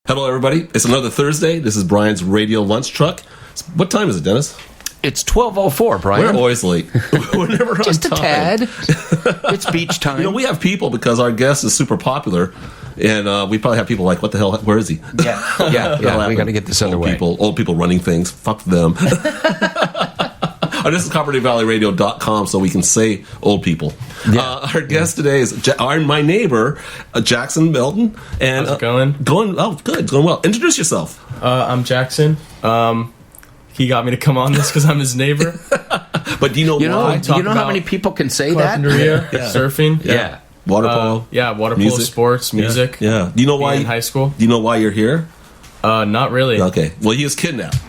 Hello, everybody. It's another Thursday. This is Bryan's Radio Lunch Truck. What time is it, Dennis? It's 12:04, Bryan. We're always late. We're never on Just a time. tad. It's beach time. You know, we have people because our guest is super popular, and we probably have people like, what the hell? Where is he? Yeah. We got to get this underway. Old people running things. Fuck them. This is CoppertyValleyRadio.com, so we can say old people. Yeah. Our guest today is my neighbor, Jackson Melton. And, how's it going? Good. Going well. Introduce yourself. I'm Jackson. He got me to come on this because I'm his neighbor. But do you know why? Do you know how many people can say that? Surfing. Yeah. Water polo. Water polo, music. sports, music. Yeah. Do you know why? In high school. Do you know why you're here? Not really. Okay. Well, he was kidnapped.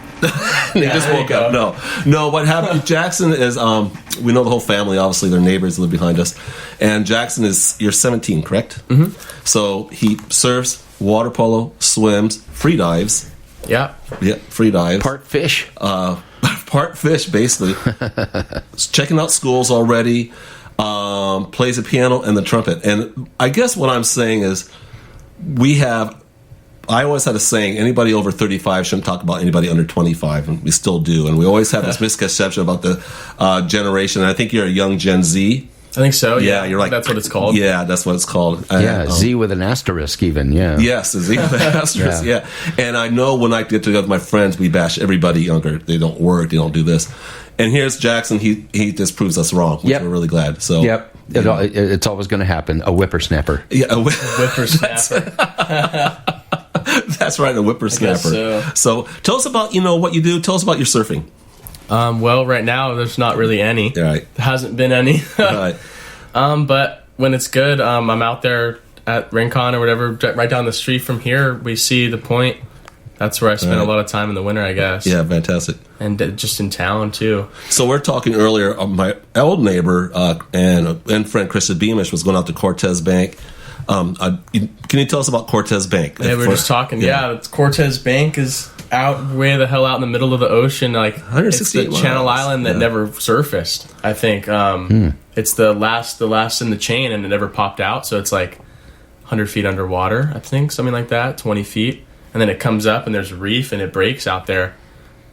He just woke up. No. What happened? Jackson is. We know the whole family. Obviously, their neighbors live behind us. And Jackson you're 17, correct? Mm-hmm. So he surfs, water polo, swims, free dives. Yeah. Yeah, free dives. Part fish. Part fish, basically. Checking out schools already. Plays the piano and the trumpet. And I guess what I'm saying is, I always had a saying, anybody over 35 shouldn't talk about anybody under 25, and we still do. And we always have this misconception about the generation. And I think you're a young Gen Z. I think so. Yeah, you're like, that's what it's called. Yeah, that's what it's called. Z with an asterisk, even. Yeah. Yes, a Z with an asterisk. Yeah. And I know when I get together with my friends, we bash everybody younger. They don't work. They don't do this. And here's Jackson. He just proves us wrong, which we're really glad. So. Yep. It's always going to happen. A whippersnapper. Yeah, a whippersnapper. That's right, a whippersnapper. So tell us about what you do. Tell us about your surfing. Well, right now there's not really any. Right. There hasn't been any. Right. But when it's good, I'm out there at Rincon or whatever, right down the street from here. We see the point. That's where I spend a lot of time in the winter, I guess. Yeah, fantastic. And just in town too. So we're talking earlier. My old neighbor and friend Krista Beamish was going out to Cortez Bank. Can you tell us about Cortez Bank? Yeah, we were just talking. Yeah, Cortez Bank is out way the hell out in the middle of the ocean. Like, it's the Channel Island that never surfaced. I think it's the last in the chain, and it never popped out. So it's like 100 feet underwater. I think something like that, 20 feet, and then it comes up, and there's a reef, and it breaks out there.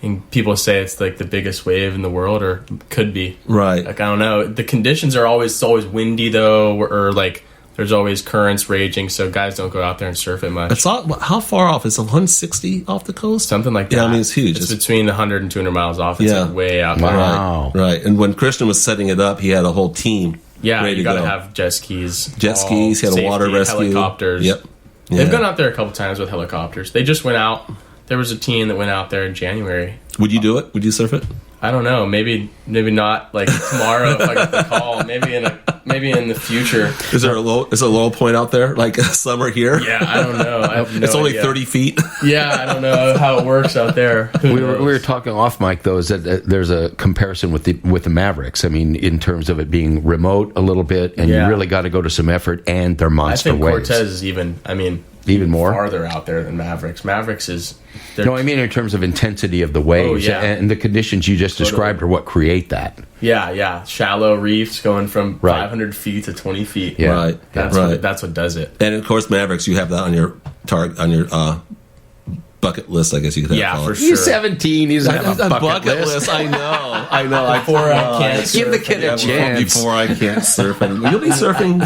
And people say it's like the biggest wave in the world, or could be. Right. Like, I don't know. The conditions are always windy though, or like. There's always currents raging, so guys don't go out there and surf it much. How far off? Is it 160 off the coast? Something like that. Yeah, I mean, it's huge. It's between 100 and 200 miles off. It's like way out there. Wow. Right. And when Christian was setting it up, he had a whole team. Yeah, you got to have jet skis. He had a water rescue. Helicopters. Yep. Yeah. They've gone out there a couple times with helicopters. They just went out. There was a team that went out there in January. Would you do it? Would you surf it? I don't know. Maybe not like tomorrow if I get the call. Maybe in the future. Is there a low point out there like summer here? Yeah, I don't know. I have no It's only idea. 30 feet. Yeah, I don't know how it works out there. We were talking off mic though. Is that there's a comparison with the Mavericks? I mean, in terms of it being remote a little bit, and you really got to go to some effort, and they're monster I think waves. Cortez is even more farther out there than Mavericks. Mavericks is no, I mean in terms of intensity of the waves and the conditions you just described are what create that. Yeah, shallow reefs going from 500 feet to 20 feet. Yeah. Right, That's what does it. And of course, Mavericks, you have that on your bucket list, I guess you could have. Yeah, for sure. He's 17. He's on a bucket list. I know. Before I can't give the kid a chance. Before I can't surf, and you'll be surfing.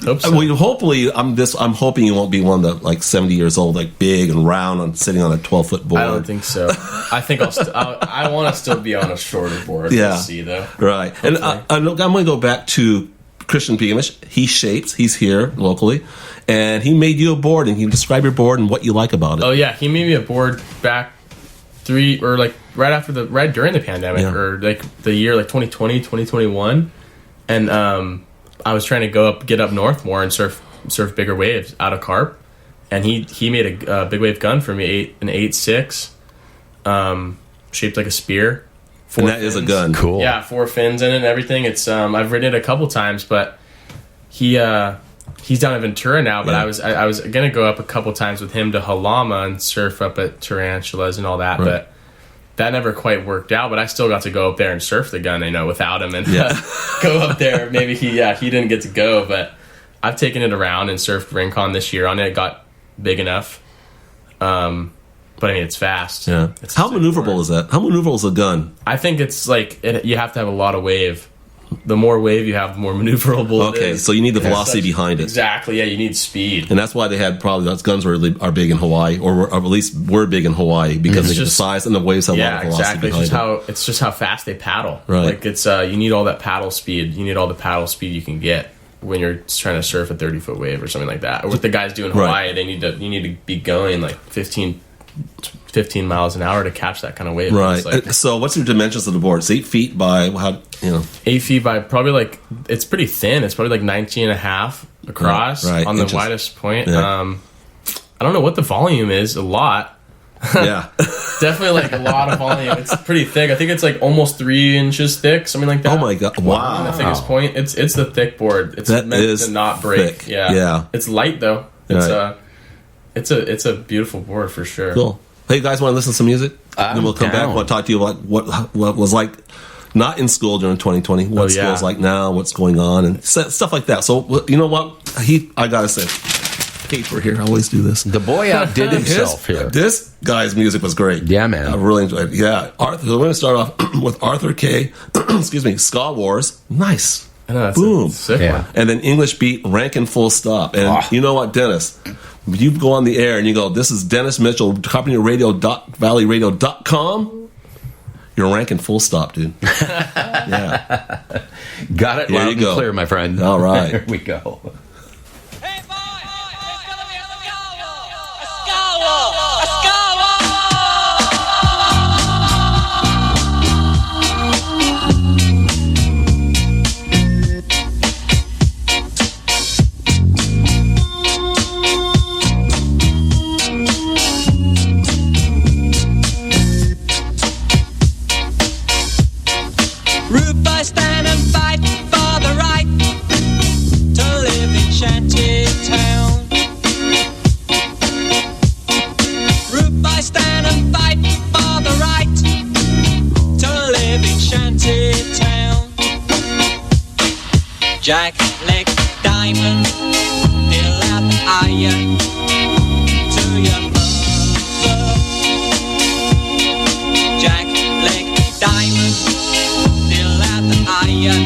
Hope so. Well, hopefully, I'm hoping you won't be one of the like 70 years old, like big and round, and sitting on a 12-foot board. I don't think so. I think I want to still be on a shorter board. Yeah. We'll see though. Right, and I'm going to go back to Christian Beamish. He shapes. He's here locally, and he made you a board. And can you describe your board and what you like about it? Oh yeah, he made me a board back right during the pandemic, or like the year like 2020, 2021, and I was trying to get up north more and surf bigger waves out of carp, and he made a big wave gun for me, an 8.6, shaped like a spear. And that is a gun. Cool. Yeah, 4 fins in it and everything. It's I've ridden it a couple times, but he's down in Ventura now. But I was gonna go up a couple times with him to Halama and surf up at Tarantulas and all that, but that never quite worked out. But I still got to go up there and surf the gun, without him, and go up there. Maybe he didn't get to go, but I've taken it around and surfed Rincon this year on it. Got big enough. But I mean, it's fast. Yeah. How maneuverable is that? How maneuverable is a gun? I think it's like you have to have a lot of wave. The more wave you have, the more maneuverable it is. Okay, so you need the velocity behind it. Exactly, yeah, you need speed. And that's why they had probably those guns are big in Hawaii, or at least were big in Hawaii, because of the size and the waves have a lot of velocity behind it. It's just how fast they paddle. Right. Like it's you need all that paddle speed. You need all the paddle speed you can get when you're trying to surf a 30-foot wave or something like that. Or what the guys do in Hawaii, you need to be going like 15 miles an hour to catch that kind of wave. Right. Like, so what's your dimensions of the board? It's 8 feet by 8 feet by probably like, it's pretty thin. It's probably like 19 and a half across on the widest point. Yeah. I don't know what the volume is. A lot. Yeah. Definitely like a lot of volume. It's pretty thick. I think it's like almost 3 inches thick, something like that. Oh my god! Wow. The thickest point. It's the thick board. It's meant to not break. Thick. Yeah. It's light though. It's a beautiful board for sure. Cool. Hey, you guys want to listen to some music? Then we'll come back. We'll talk to you about what was like not in school during 2020. What school's like now, what's going on, and stuff like that. So, you know what? I got to say, paper here. I always do this. The boy outdid himself here. This guy's music was great. Yeah, man. I really enjoyed it. Yeah. We're going to start off with Arthur K. Excuse me. Ska Wars. Nice. Boom. Sick one. And then English Beat, Rankin Full Stop. And you know what, Dennis? You go on the air and you go, this is Dennis Mitchell, CompanyrRadio.valleyradio.com. You're ranking full stop, dude. Yeah. Got it loud and clear, my friend. All right. Here we go. Hey, boy! It's gonna be a ska war! A ska Rude boys stand and fight for the right to live in Shantytown. Rude boys stand and fight for the right to live in Shantytown. Jack, Leg, Diamond, deal out the iron to your mother. Jack, Leg, Diamond, iron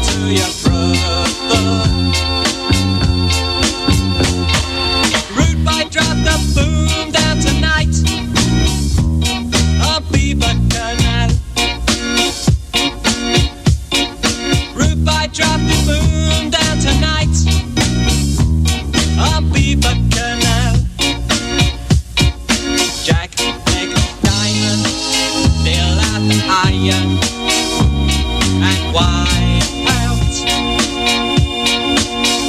to your brother. Rude boy, drop the boom down tonight on Beaver Canal. Rude boy, drop the boom down tonight on Beaver Canal. Jack, Leg, Diamond, deal out the iron and wipe out.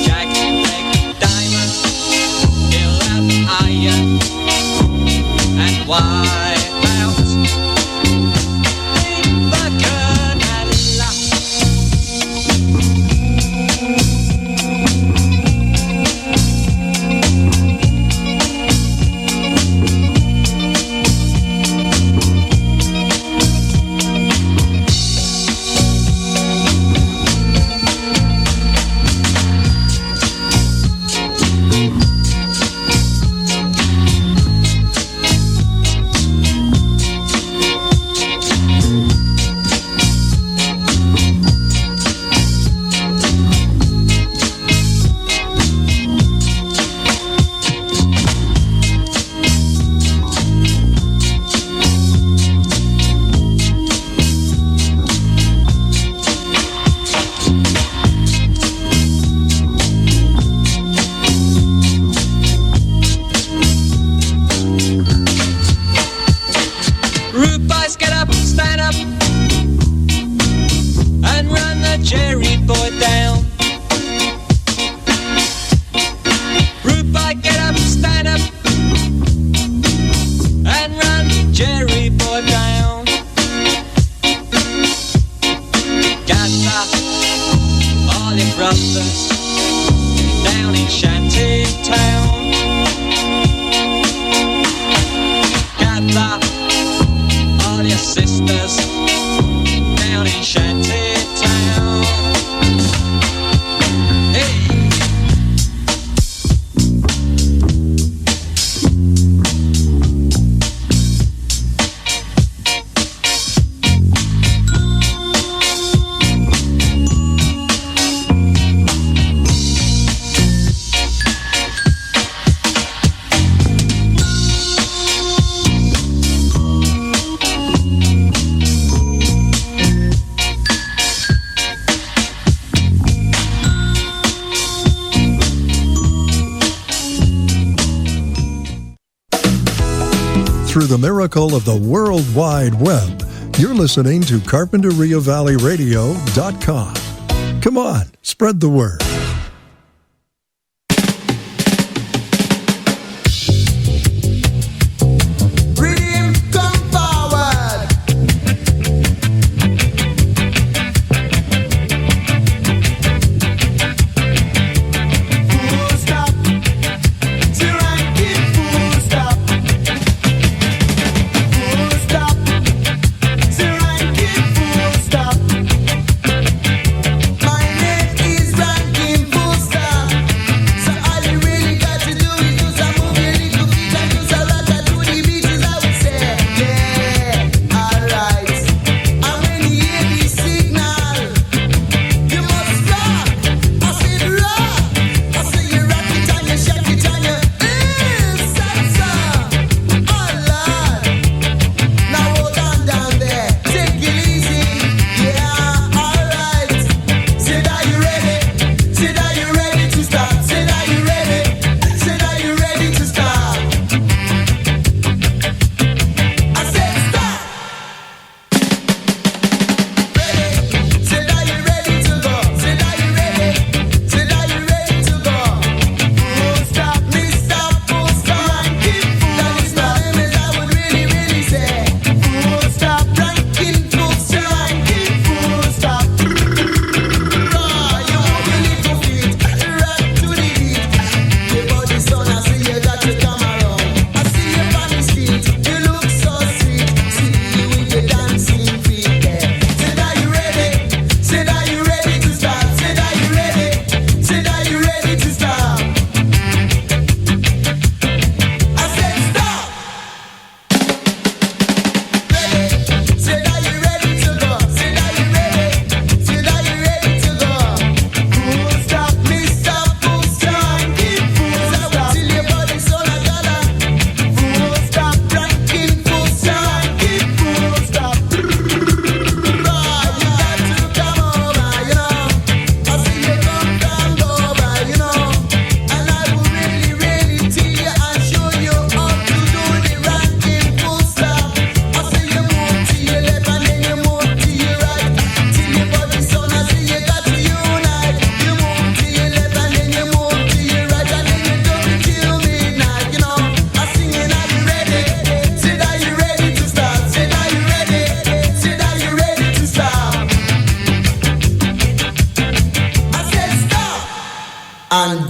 Jack, Leg, Diamond, kill out the iron and wipe out. The Canal. Through the miracle of the World Wide Web, you're listening to CarpinteriaValleyRadio.com. Come on, spread the word.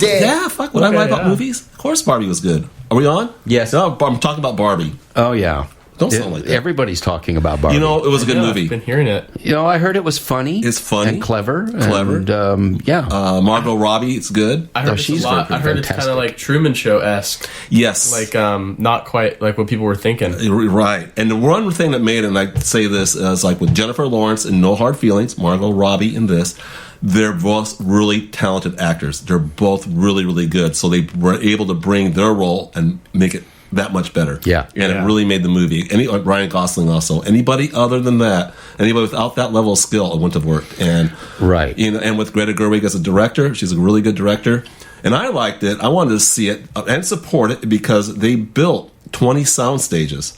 Yeah, fuck. What I like about movies? Of course Barbie was good. Are we on? Yes. No, I'm talking about Barbie. Oh, yeah. Don't sound like that. Everybody's talking about Barbie. You know, it was a good movie. I've been hearing it. You know, I heard it was funny. It's funny. And clever. Clever. And, yeah. Margot Robbie, it's good. I heard it's a lot. I heard it's kind of like Truman Show-esque. Yes. Like, not quite like what people were thinking. Right. And the one thing that made it, and I say this, is like with Jennifer Lawrence and No Hard Feelings, Margot Robbie in this, they're both really talented actors. They're both really, really good. So they were able to bring their role and make it that much better. Yeah. And it really made the movie. Ryan Gosling also. Anybody other than that, anybody without that level of skill, it wouldn't have worked. And right. You know, and with Greta Gerwig as a director, she's a really good director. And I liked it. I wanted to see it and support it because they built 20 sound stages.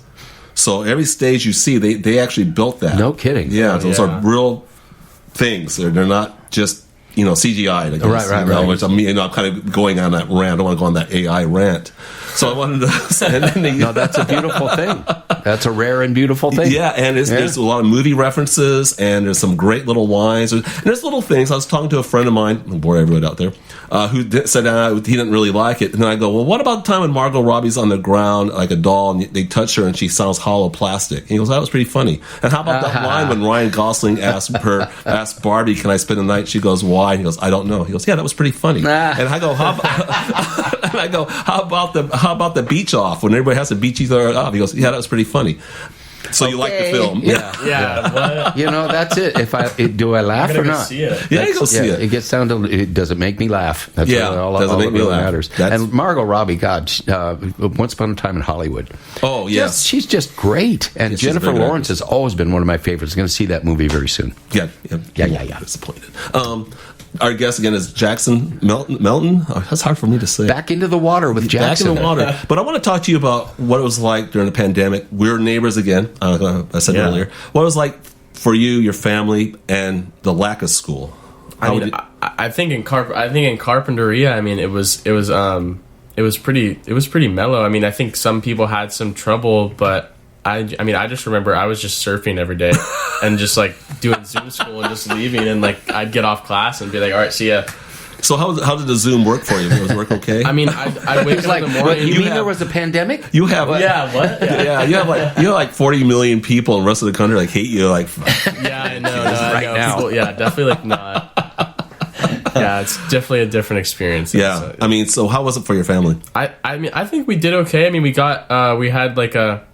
So every stage you see, they actually built that. No kidding. Yeah, those are real things. They're not just, you know, CGI. I guess, Right. Which I'm kind of going on that rant. I don't want to go on that AI rant. So I wanted to. No, that's a beautiful thing. That's a rare and beautiful thing. Yeah, and there's a lot of movie references, and there's some great little lines. And there's little things. I was talking to a friend of mine, I'll bore everyone out there, who said he didn't really like it. And then I go, well, what about the time when Margot Robbie's on the ground like a doll, and they touch her and she sounds hollow plastic? And he goes, that was pretty funny. And how about that line when Ryan Gosling asked Barbie, can I spend the night? She goes, why? And he goes, I don't know. He goes, yeah, that was pretty funny. And I go, how about the beach off when everybody has to beach each other off? He goes, yeah, that was pretty funny. So you like the film? Yeah. You know, that's it. Do I laugh or not? See it. Yeah, you go see it. It gets down to does it make me laugh? That's all that really matters. And Margot Robbie, God, Once Upon a Time in Hollywood. Oh yes, she's just great. And Jennifer Lawrence has always been one of my favorites. I'm going to see that movie very soon. Yeah. Yeah. Disappointed. our guest again is Jackson Melton. Oh, that's hard for me to say. Back into the water with Jackson. Back in the water. But I want to talk to you about what it was like during the pandemic. We were neighbors again. I said earlier. What it was like for you, your family, and the lack of school. I think in Carpinteria, I mean, it was pretty mellow. I mean, I think some people had some trouble, but I just remember I was just surfing every day and just like doing Zoom school and just leaving, and like I'd get off class and be like, all right, see ya. So how did the Zoom work for you? Was it work okay? I mean, I wake up in the morning. You mean there was a pandemic? You have what? Yeah, you have like 40 million people in the rest of the country like hate you like. Yeah, I know. Now. People, definitely like not. Yeah, it's definitely a different experience. Yeah, I mean, so how was it for your family? I mean, I think we did okay. I mean, we had like a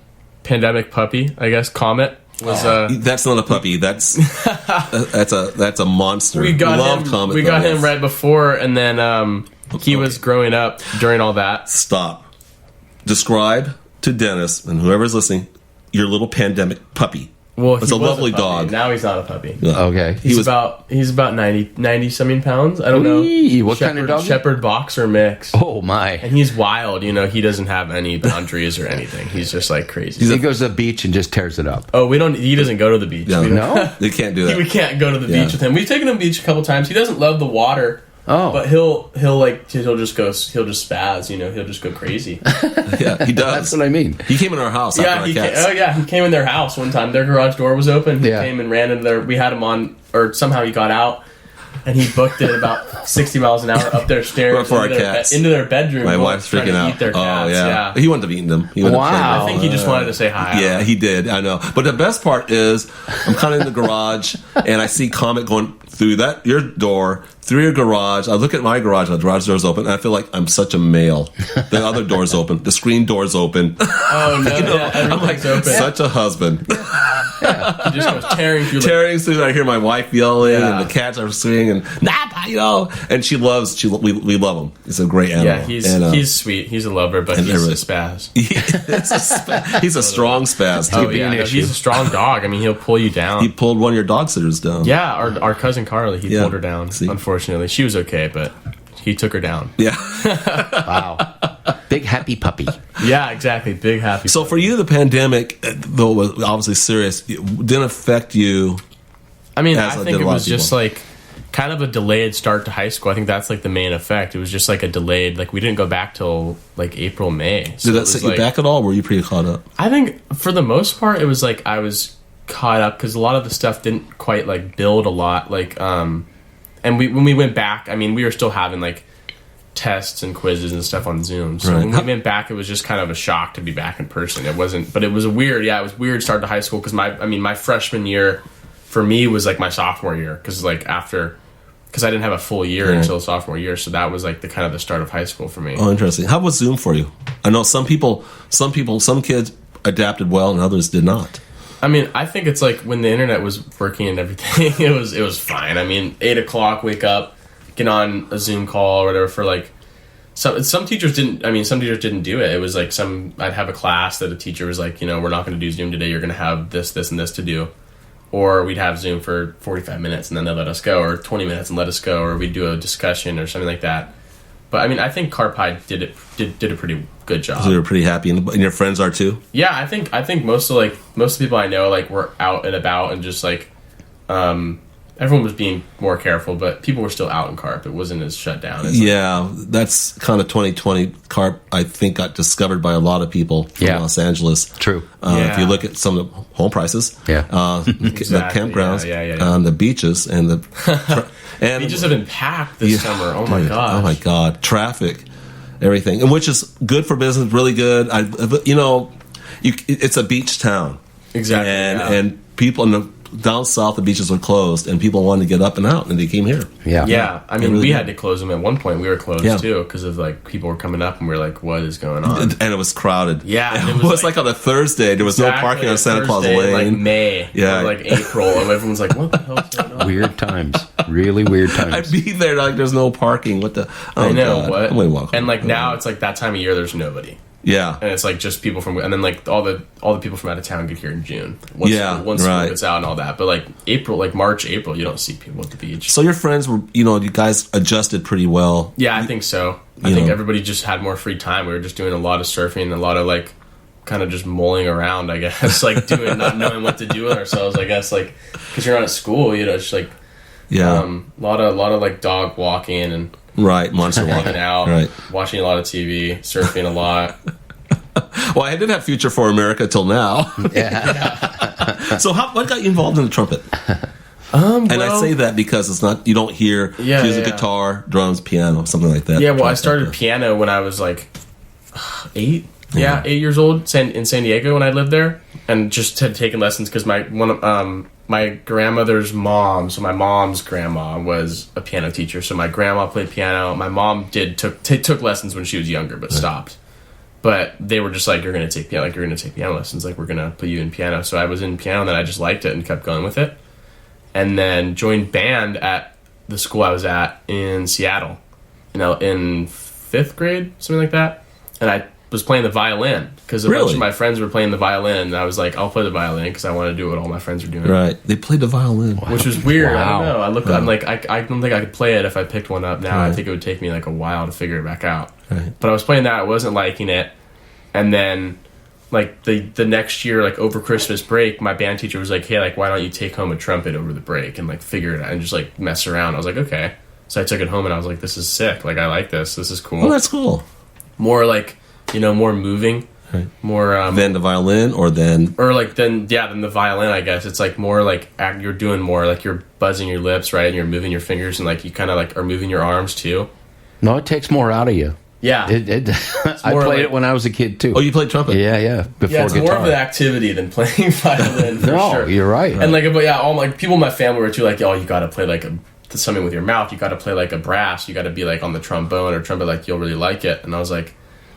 pandemic puppy, I guess. Comet was that's not a puppy. That's a monster. We got him right before, and then he was growing up during all that. Stop. Describe to Dennis and whoever's listening your little pandemic puppy. Well, it's a lovely dog. Now he's not a puppy. Yeah. Okay, he's about 90 something pounds. I don't know what kind of dog. Shepherd boxer mix. Oh my! And he's wild. You know, he doesn't have any boundaries or anything. He's just like crazy. He goes to the beach and just tears it up. Oh, he doesn't go to the beach. No, they can't do that. We can't go to the beach with him. We've taken him to the beach a couple times. He doesn't love the water. Oh, but he'll just spaz, you know, he'll just go crazy. Yeah, he does. That's what I mean. He came in our house. He came in their house one time. Their garage door was open. He came and ran into there. We had him on, or somehow he got out, and he booked it about 60 miles an hour up their stairs into their bedroom. My wife's freaking out. Eat their cats. Yeah, he wouldn't have eaten them. Wow. I think he just wanted to say hi. Yeah, he did. I know. But the best part is, I'm kind of in the garage, and I see Comet going through your door, through your garage. I look at my garage, the garage door's open, and I feel like I'm such a male. The other door's open. The screen door's open. Oh, no. I'm like, open. Such a husband. He just goes tearing through. I hear my wife yelling, and the cats are singing, and and we love him. He's a great animal. Yeah, he's sweet. He's a lover, but he's a spaz. He's a strong spaz, too. Oh, yeah, he's a strong dog. I mean, he'll pull you down. He pulled one of your dog sitters down. Yeah, our cousin Carly, he pulled her down. See? Unfortunately, she was okay, but he took her down. Yeah. Wow. Big happy puppy. Yeah, exactly. Big happy. So for you, the pandemic, though it was obviously serious, didn't affect you. I mean, I think it was just like kind of a delayed start to high school. I think that's like the main effect. It was just like a delayed, like we didn't go back till like April, May. So did that set you back at all? Or were you pretty caught up? I think for the most part, it was like I was caught up because a lot of the stuff didn't quite like build a lot. Like, and when we went back, I mean, we were still having like tests and quizzes and stuff on Zoom. So when we went back, it was just kind of a shock to be back in person. It wasn't, but it was a weird, it was weird start to high school because my freshman year for me was like my sophomore year because I didn't have a full year until sophomore year. So that was like the kind of the start of high school for me. Oh, interesting. How was Zoom for you? I know some kids adapted well and others did not. I mean, I think it's like when the internet was working and everything, it was fine. I mean, 8 o'clock, wake up, get on a Zoom call or whatever for like some teachers didn't. I mean, some teachers didn't do it. It was like I'd have a class that a teacher was like, you know, we're not going to do Zoom today. You're going to have this, and this to do, or we'd have Zoom for 45 minutes and then they'd let us go, or 20 minutes and let us go, or we'd do a discussion or something like that. But I mean, I think Carpi did a pretty good job. So you were pretty happy, and your friends are too. Yeah, I think most of the people I know like were out and about and just like, everyone was being more careful, but people were still out in Carp. It wasn't as shut down. That's kind of 2020. Carp, I think, got discovered by a lot of people from Los Angeles. True. If you look at some of the home prices, exactly. The campgrounds, the beaches, and the beaches have been packed this summer. Oh my gosh! Oh my god! Traffic, everything, and which is good for business. Really good. It's a beach town. Exactly. And people in the down south, the beaches were closed, and people wanted to get up and out, and they came here. Yeah. I mean, we had to close them at one point. We were closed too because of like people were coming up, and we were like, "What is going on?" And it was crowded. Yeah, it was like on a Thursday. There was no parking on Santa Claus Lane. Like May, or like April, and everyone's like, "What the hell is going on?" Weird times, really weird times. I'd be there like there's no parking. What the? I know God. what. I'm gonna walk. And like now, it's like that time of year. There's nobody. Yeah, and it's like just people from, and then like all the people from out of town get here in June. Once school gets out and all that. But like April, like March, April, you don't see people at the beach. So your friends were, you guys adjusted pretty well. Yeah, I think so. I think everybody just had more free time. We were just doing a lot of surfing, a lot of like kind of just mulling around, I guess, like not knowing what to do with ourselves, I guess, like because you're not at school, it's like a lot of like dog walking and monster walking out, watching a lot of TV, surfing a lot. Well, I didn't have Future for America till now. So what got you involved in the trumpet? And I say that because it's not, you don't hear guitar, drums, piano, something like that. Yeah, well, I started piano when I was like 8. Yeah, 8 years old in San Diego when I lived there, and just had taken lessons because my grandmother's mom, so my mom's grandma was a piano teacher. So my grandma played piano. My mom took lessons when she was younger, but stopped. But they were just like, you're going to take piano lessons. Like, we're going to put you in piano. So I was in piano, and then I just liked it and kept going with it. And then joined band at the school I was at in Seattle, in 5th grade, something like that. And I was playing the violin because a bunch of my friends were playing the violin, and I was like, I'll play the violin because I want to do what all my friends are doing. Right, they played the violin, which was weird. Wow. I don't know. I'm like, I don't think I could play it if I picked one up now. I think it would take me like a while to figure it back out. Right. But I was playing that, I wasn't liking it, and then like the next year, like over Christmas break, my band teacher was like, hey, like why don't you take home a trumpet over the break and like figure it out and just like mess around. I was like, okay. So I took it home and I was like, this is sick. Like I like this. This is cool. Oh, that's cool. More like, more moving, more than the violin, than the violin. I guess it's like more like you're doing more like you're buzzing your lips, right, and you're moving your fingers, and like you kind of like are moving your arms too. No, it takes more out of you. Yeah, I played it when I was a kid too. Oh, you played trumpet? Yeah. Before it's guitar. more of an activity than playing violin. For sure. You're right. And like, but all my people in my family were too like, oh, you got to play like something with your mouth. You got to play like a brass. You got to be like on the trombone or trumpet. Like you'll really like it. And I was like,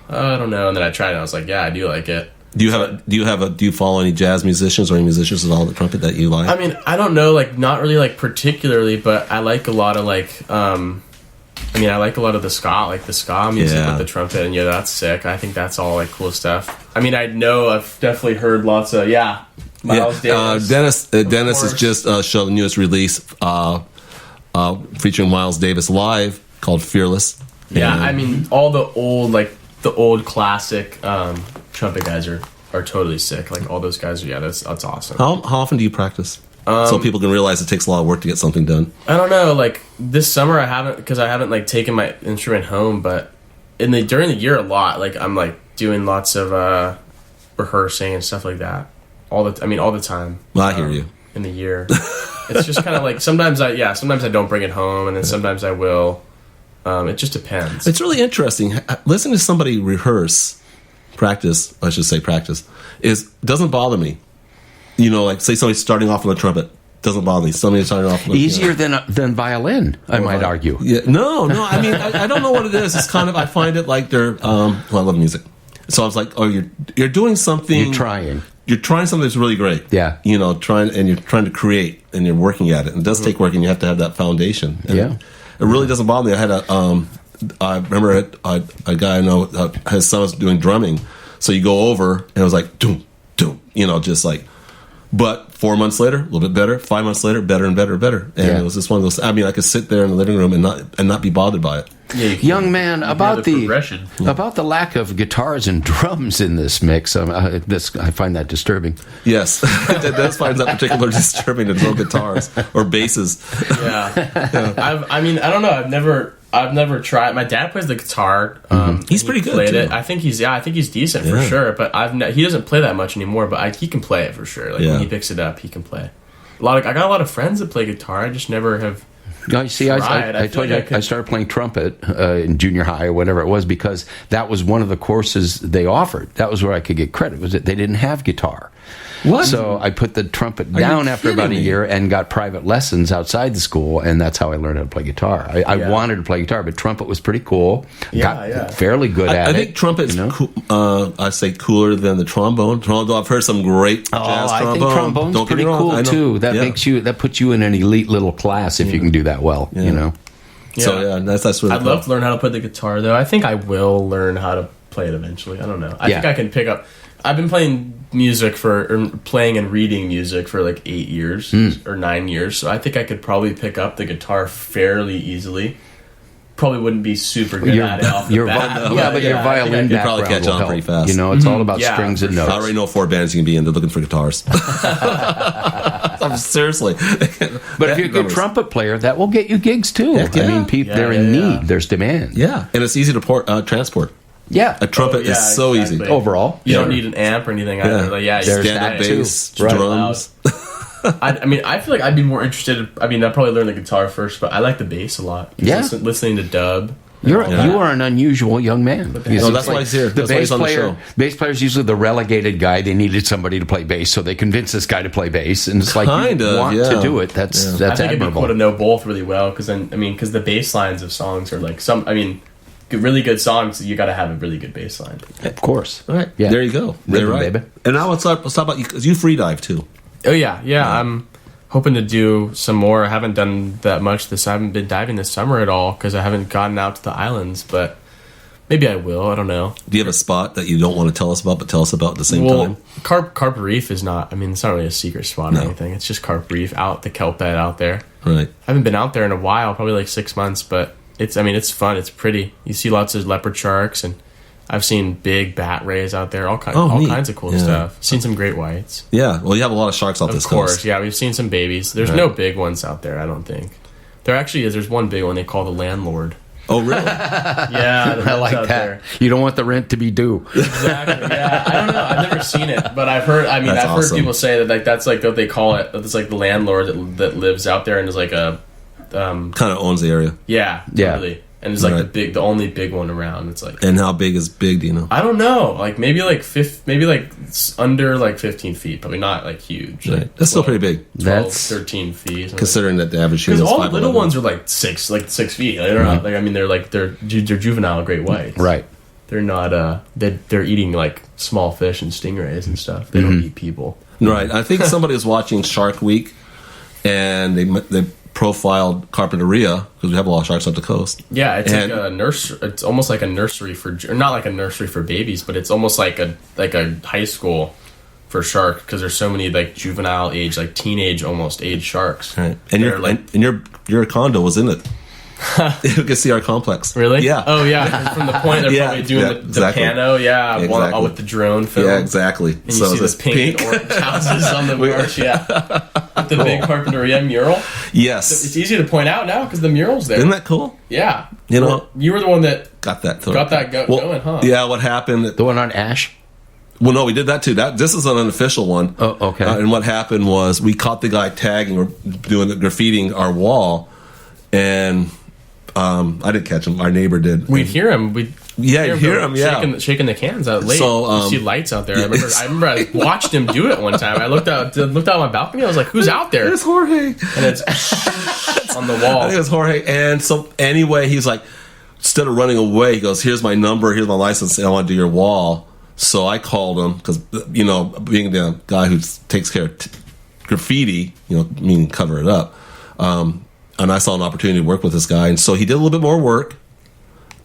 I don't know. And then I tried it. And I was like, yeah, I do like it. Do you follow any jazz musicians or any musicians at all the trumpet that you like? I mean, I don't know, like not really like particularly, but I like a lot of like I like a lot of the ska music with the trumpet, and that's sick. I think that's all like cool stuff. I mean, I've definitely heard lots of Miles Davis. Dennis has just showed the newest release featuring Miles Davis live called Fearless. Yeah, I mean all the old classic trumpet guys are totally sick. Like all those guys, that's awesome. How often do you practice? So people can realize it takes a lot of work to get something done. I don't know. Like this summer, I haven't like taken my instrument home, but during the year a lot. Like I'm like doing lots of rehearsing and stuff like that. All the time. Well, I hear you. In the year, it's just kind of like sometimes I don't bring it home, and then sometimes I will. It just depends. It's really interesting. Listening to somebody practice, doesn't bother me. Like say somebody's starting off on the trumpet, doesn't bother me. Somebody starting off on easier than violin, I might argue. Yeah, no. I mean, I don't know what it is. It's kind of, I find it like they're. I love music, so I was like, oh, you're doing something. You're trying something that's really great. Yeah. You're trying to create, and you're working at it. And it does take work, and you have to have that foundation. And it really doesn't bother me. I remember a guy I know, his son was doing drumming, so you go over, and it was like, doom, doom, just like. But 4 months later, a little bit better. 5 months later, better and better and better. And it was just one of those. I mean, I could sit there in the living room and not be bothered by it. Yeah, young man, about the progression, about the lack of guitars and drums in this mix, I find that disturbing. Yes, that finds that particularly disturbing. To no guitars or basses. Yeah. I don't know. I've never tried. My dad plays the guitar. He's pretty good. Played it. I think he's decent for sure. But he doesn't play that much anymore. But he can play it for sure. Like when he picks it up, he can play. I got a lot of friends that play guitar. I just never have. No, you see, I told you I started playing trumpet in junior high or whatever it was because that was one of the courses they offered. That was where I could get credit. Was that they didn't have guitar. What? So I put the trumpet down after about a year and got private lessons outside the school, and that's how I learned how to play guitar. I wanted to play guitar, but trumpet was pretty cool. Got fairly good at it. I think trumpet's I say cooler than the trombone. Although I've heard some great jazz trombone. I think trombone's pretty cool too. That puts you in an elite little class if you can do that well. So that's really. I'd love to learn how to play the guitar though. I think I will learn how to play play it eventually. I don't know. I think I can pick up. I've been playing playing and reading music for like 8 years or 9 years, so I think I could probably pick up the guitar fairly easily. Probably wouldn't be super good at it off the bat. But your violin background probably catch on pretty fast. You know, it's all about strings and notes. I already know 4 bands you can be in. They're looking for guitars. Seriously. But if you're a good trumpet player, that will get you gigs too. I mean, they're in need. There's demand. Yeah, and it's easy to transport. Yeah, a trumpet is so easy overall. You don't need an amp or anything. There's stand-up bass, drums. I mean, I feel like I'd be more interested. I mean, I'd probably learn the guitar first, but I like the bass a lot. Listening to dub. You are an unusual young man. That's why he's here. The bass player. Bass player is usually the relegated guy. They needed somebody to play bass, so they convinced this guy to play bass, and it's like you want to do it. That's I think admirable. it'd be cool to know both really well, because the bass lines of songs are like really good songs. You got to have a really good bass line. Of course. All right. Yeah. There you go. Rhythm, right. Baby. And now let's talk about you, because you free dive too. Oh yeah. I'm hoping to do some more. I haven't done that much I haven't been diving this summer at all because I haven't gotten out to the islands, but maybe I will. I don't know. Do you have a spot that you don't want to tell us about, but tell us about at the same time? Carp Reef is not. I mean, it's not really a secret spot or anything. It's just Carp Reef out the kelp bed out there. Right. I haven't been out there in a while, probably like 6 months, but it's fun. It's pretty. You see lots of leopard sharks, and I've seen big bat rays out there. All kinds of cool stuff. Seen some great whites. Yeah. Well, you have a lot of sharks off this coast. Of course. Yeah, we've seen some babies. There's no big ones out there, I don't think. There actually is. There's one big one they call the landlord. Oh, really? Yeah, I like that. There. You don't want the rent to be due. Exactly. Yeah, I don't know. I've never seen it, but I've heard. I've heard people say that that's like what they call it. It's like the landlord that lives out there and is like a kind of owns the area. Yeah, totally. And it's like the only big one around. It's like. And how big is big? Do you know? I don't know. Like maybe under like 15 feet. Probably not like huge. Right. Like that's still pretty big. 13 feet. Considering that the average human is 5'11". Because all the little ones are like 6 feet. Like, they're not. Like, I mean, they're juvenile great whites. Right. They're not. They're eating like small fish and stingrays and stuff. They don't eat people. Right. I think somebody was watching Shark Week, and they profiled Carpinteria because we have a lot of sharks up the coast. Yeah, it's like a nursery. It's almost like a nursery or not like a nursery for babies, but it's almost like a high school for shark because there's so many like juvenile age, like teenage almost age sharks. Right, and your condo was in it. You can see our complex. Really? Yeah. Oh yeah. From the point they're probably doing the pano. Yeah. Exactly. All with the drone film. Yeah, exactly. And you see the pink and orange houses on the marsh. Yeah. With the big Carpinteria mural. Yes. So it's easy to point out now because the mural's there. Isn't that cool? Yeah. You know, you were the one that got that going, huh? Yeah. What happened? The one on Ash. Well, no, we did that too. This is an unofficial one. Oh, okay. And what happened was we caught the guy tagging or doing the graffitiing our wall, and I didn't catch him. Our neighbor did. We'd hear him. We'd hear him. Yeah, shaking the cans out late. So you see lights out there. I remember I watched him do it one time. I looked out my balcony. I was like, "Who's out there?" It's Jorge, and it's on the wall. I think it's Jorge. And so anyway, he's like, instead of running away, he goes, "Here's my number. Here's my license. And I want to do your wall." So I called him because being the guy who takes care of graffiti, meaning cover it up. And I saw an opportunity to work with this guy, and so he did a little bit more work.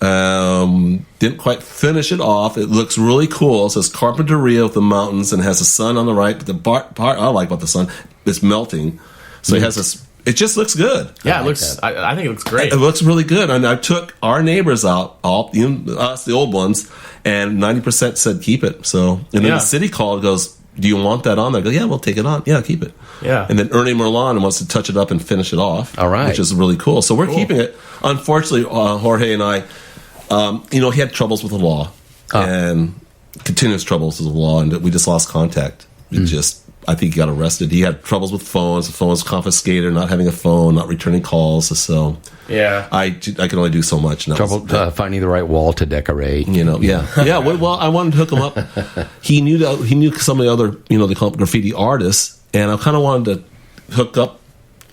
Didn't quite finish it off. It looks really cool. It says Carpinteria with the mountains and has the sun on the right. But the part I like about the sun is melting. So he has this. It just looks good. Yeah, it looks. I think it looks great. It looks really good. And I took our neighbors out, us, the old ones, and 90% said keep it. So and then the city called, goes, "Do you want that on there?" I go, "Yeah, we'll take it on. Yeah, keep it." Yeah. And then Ernie Merlon wants to touch it up and finish it off. All right. Which is really cool. So we're keeping it. Unfortunately, Jorge and I, he had troubles with the law and continuous troubles with the law, and we just lost contact. I think he got arrested. He had troubles with phones. The phone was confiscated, not having a phone, not returning calls. So yeah, I can only do so much. Trouble finding the right wall to decorate. Yeah. Well, I wanted to hook him up. He knew some of the other, they call them graffiti artists, and I kind of wanted to hook up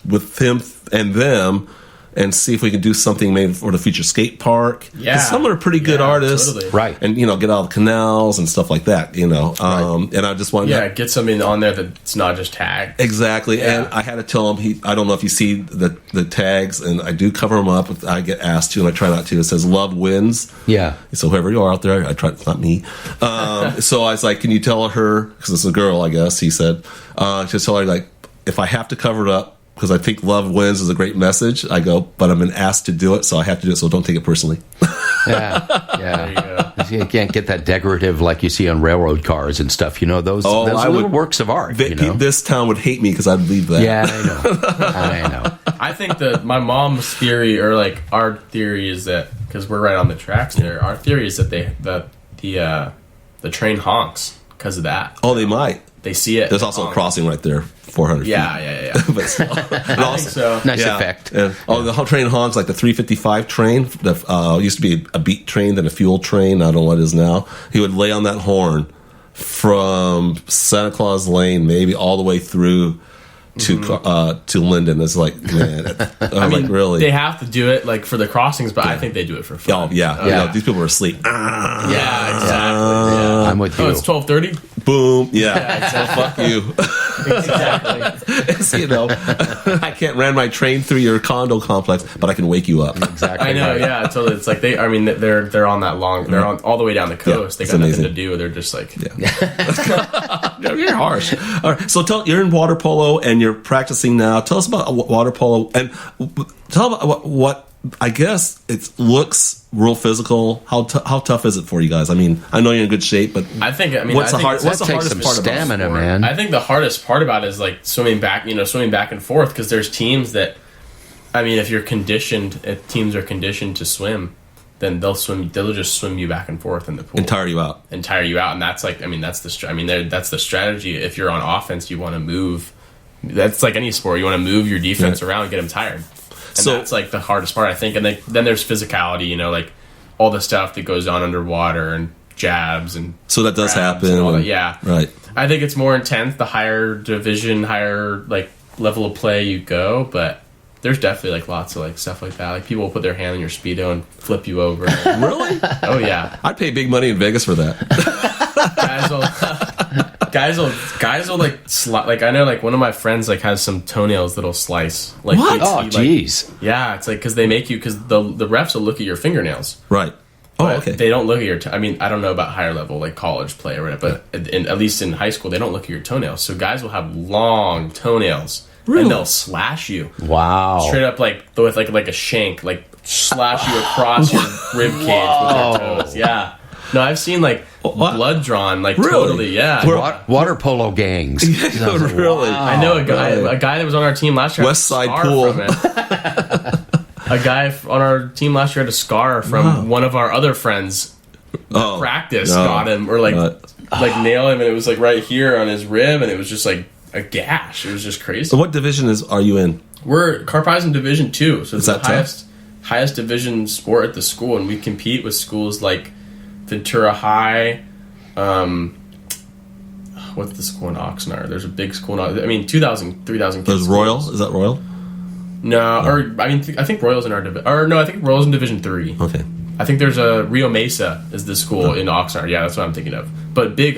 with him and them and see if we can do something maybe for the future skate park. Yeah. Some are pretty good artists. Totally. Right. And, get all the canals and stuff like that, And I just wanted to... get something on there that's not just tagged. Exactly. Yeah. And I had to tell him, I don't know if you see the tags, and I do cover them up if I get asked to, and I try not to. It says love wins. Yeah. So whoever you are out there, I try, it's not me. So I was like, can you tell her, because it's a girl, I guess, he said, just tell her, like, if I have to cover it up, because I think love wins is a great message. I go, but I've been asked to do it, so I have to do it, so don't take it personally. Yeah. You can't get that decorative like you see on railroad cars and stuff. Those little works of art. This town would hate me because I'd leave that. Yeah, I know. I think that my mom's theory, or like our theory, is that, because we're right on the tracks there, our theory is that the train honks because of that. Oh, they might. They see it. There's also a crossing right there, 400 feet. Yeah. But still, I think so. Nice effect. And, the whole train honks, like the 355 train, that used to be a beat train, then a fuel train. I don't know what it is now. He would lay on that horn from Santa Claus Lane, maybe all the way through to Linden. It's like, man, I mean, like, really, they have to do it like for the crossings, but I think they do it for fun. Oh yeah. These people are asleep. Yeah, exactly. I'm with you. Oh, it's 12:30. Boom. Yeah. So fuck you. Exactly. It's, I can't ran my train through your condo complex, but I can wake you up. Exactly. I know. Yeah. Totally. It's like they're on that long. They're on all the way down the coast. They got nothing to do. They're just like. Yeah. You're harsh. All right. So you're in water polo and you're practicing now. Tell us about water polo and tell about what I guess it looks real physical. How tough is it for you guys? I mean, I know you're in good shape, but what's the hardest part about stamina, man? I think the hardest part about it is like swimming back and forth, because there's teams that, I mean, if teams are conditioned to swim, then they'll just swim you back and forth in the pool and tire you out, and that's like, I mean, that's the strategy. If you're on offense, you want to move. That's like any sport. You want to move your defense around and get them tired. And that's like the hardest part, I think. And then there's physicality, like all the stuff that goes on underwater and jabs and so that does happen. And all that. Yeah, right. I think it's more intense the higher division, higher like level of play you go, but there's definitely like lots of like stuff like that. Like people will put their hand on your Speedo and flip you over. Really? Oh yeah. I'd pay big money in Vegas for that. Guys will like like, I know like one of my friends like has some toenails that'll slice. Like, what? Oh, jeez. Yeah, it's like because they make you, because the refs will look at your fingernails. Right. Oh, okay. They don't look at your. I mean, I don't know about higher level like college play or whatever, but at least in high school they don't look at your toenails. So guys will have long toenails. Really? And they'll slash you. Wow. Straight up like with like a shank, like slash you across your rib cage with their toes. Yeah. No, I've seen like blood drawn, like really? Totally, yeah. Water polo gangs. Really? Wow. I know a guy that was on our team last year. West Side Pool. A guy on our team last year had a scar from one of our other friends. Practice got him, or like nail him, and it was like right here on his rib, and it was just like a gash. It was just crazy. So what division are you in? We're Carpies in Division 2, so it's the tough? highest division sport at the school, and we compete with schools like Ventura High. What's the school in Oxnard? There's a big school in, I mean, 2,000, 3,000 kids. There's Royal? Is that Royal? No, or I mean, I think Royal's in our division. Or no, I think Royal's in Division 3. Okay. I think there's a Rio Mesa is the school in Oxnard. Yeah, that's what I'm thinking of. But big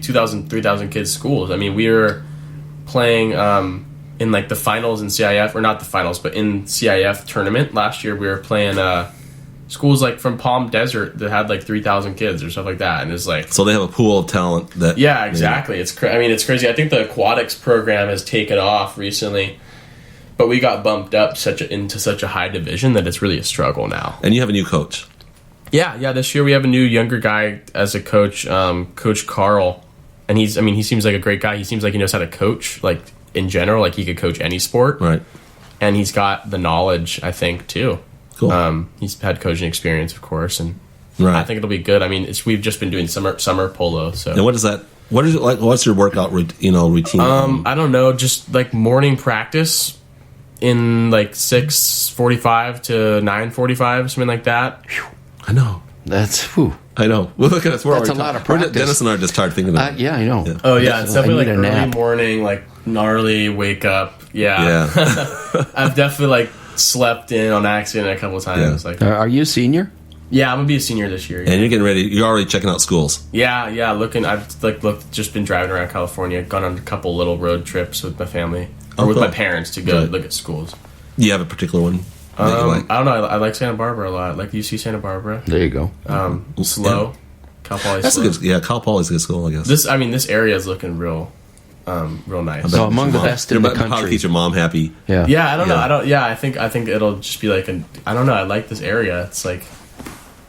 2,000, 3,000 kids schools. I mean, we were playing in like the finals in CIF, or not the finals, but in CIF tournament last year. We were playing schools like from Palm Desert that had like 3,000 kids or stuff like that, and it's like, so they have a pool of talent that. Yeah, exactly. It's it's crazy. I think the aquatics program has taken off recently. But we got bumped up into such a high division that it's really a struggle now. And you have a new coach. Yeah. This year we have a new younger guy as a coach, Coach Carl, and he seems like a great guy. He seems like he knows how to coach, like in general, like he could coach any sport. Right. And he's got the knowledge, I think, too. Cool. He's had coaching experience, of course, and right. I think it'll be good. I mean, we've just been doing summer polo. So. And what is that? What is it like? What's your workout routine? I don't know, just like morning practice. In like 6:45 to 9:45, something like that. I know. That's whew. I know. Well, look at us. That's a lot of practice. Dennis and I are just tired thinking about it. Yeah, I know. Yeah. Oh yeah, it's definitely like early nap. morning, like gnarly wake up. Yeah. I've definitely like slept in on accident a couple of times. Yeah. Like, Are you a senior? yeah, I'm gonna be a senior this year. Yeah. And you're getting ready. You're already checking out schools. Yeah. Looking, I've just been driving around California. Gone on a couple little road trips with my family or with my parents to go look at schools. You have a particular one that you like? I don't know. I like Santa Barbara a lot. I like UC Santa Barbara. There you go. Slow. Cal Poly. That's slow. a good. Yeah, Cal Poly's a good school, I guess. This area is looking real nice. So among the best in the Probably country. keeps your mom happy. Yeah, I don't know. I think it'll just be like I don't know. I like this area. It's like.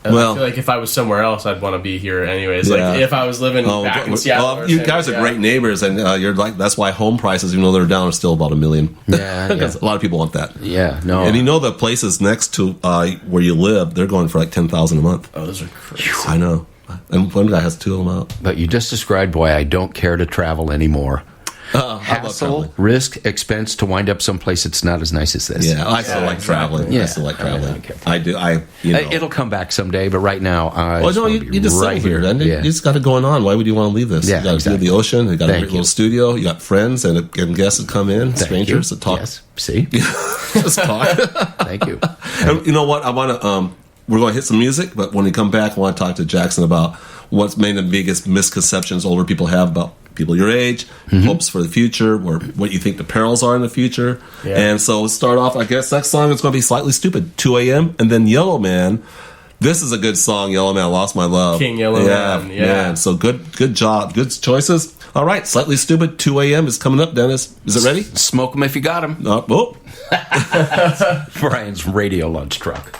I feel like if I was somewhere else, I'd want to be here anyways. Yeah. Like if I was living back in Seattle. You guys are great neighbors, and you're like that's why home prices, even though they're down, are still about $1 million. Yeah, because a lot of people want that. Yeah, no. And the places next to where you live, they're going for like $10,000 a month. Oh, those are crazy. I know. And one guy has 2 of them out. But you just described why I don't care to travel anymore. Hassle, risk, expense to wind up someplace that's not as nice as this. Yeah, I still like traveling. Yeah. I still like traveling. I do. It'll come back someday, but right now, you just right here. Then you just got it going on. Why would you want to leave this? Yeah, you got to view the ocean. You got a great little studio. You got friends and guests that come in, strangers that talk. Yes. See, just talk. Thank you. And you know what? I want to. We're going to hit some music, but when we come back, I want to talk to Jackson about what's made the biggest misconceptions older people have about people your age, hopes for the future, or what you think the perils are in the future. Yeah. And so we'll start off, I guess, next song is going to be Slightly Stupid, 2 a.m., and then Yellow Man. This is a good song, Yellow Man, Lost My Love. King Yellow Man. Yeah. Man. So good job. Good choices. All right, Slightly Stupid, 2 a.m. is coming up, Dennis. Is it ready? Smoke them if you got them. Oh. Brian's radio lunch truck.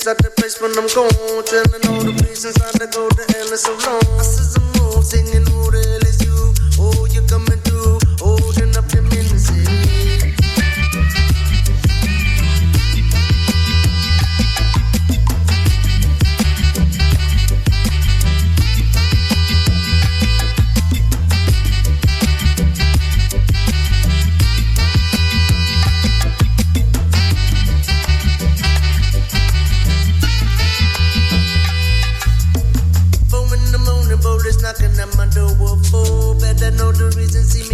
At the place when I'm gone, telling all the reasons I to go to hell is so long. I says I'm more singing, who the hell is you? Oh, you coming through, holding up the ministry. Knocking at my door, better know the reason. See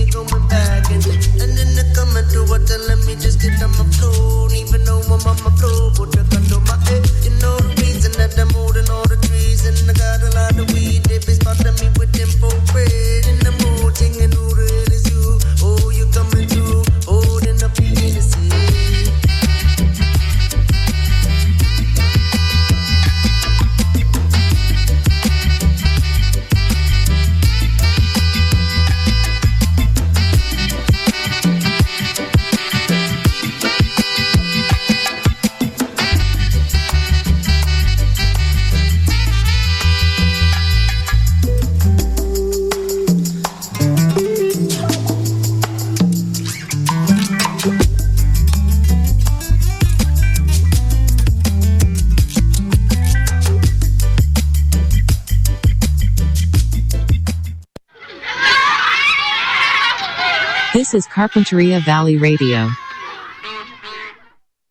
This is Carpinteria Valley Radio.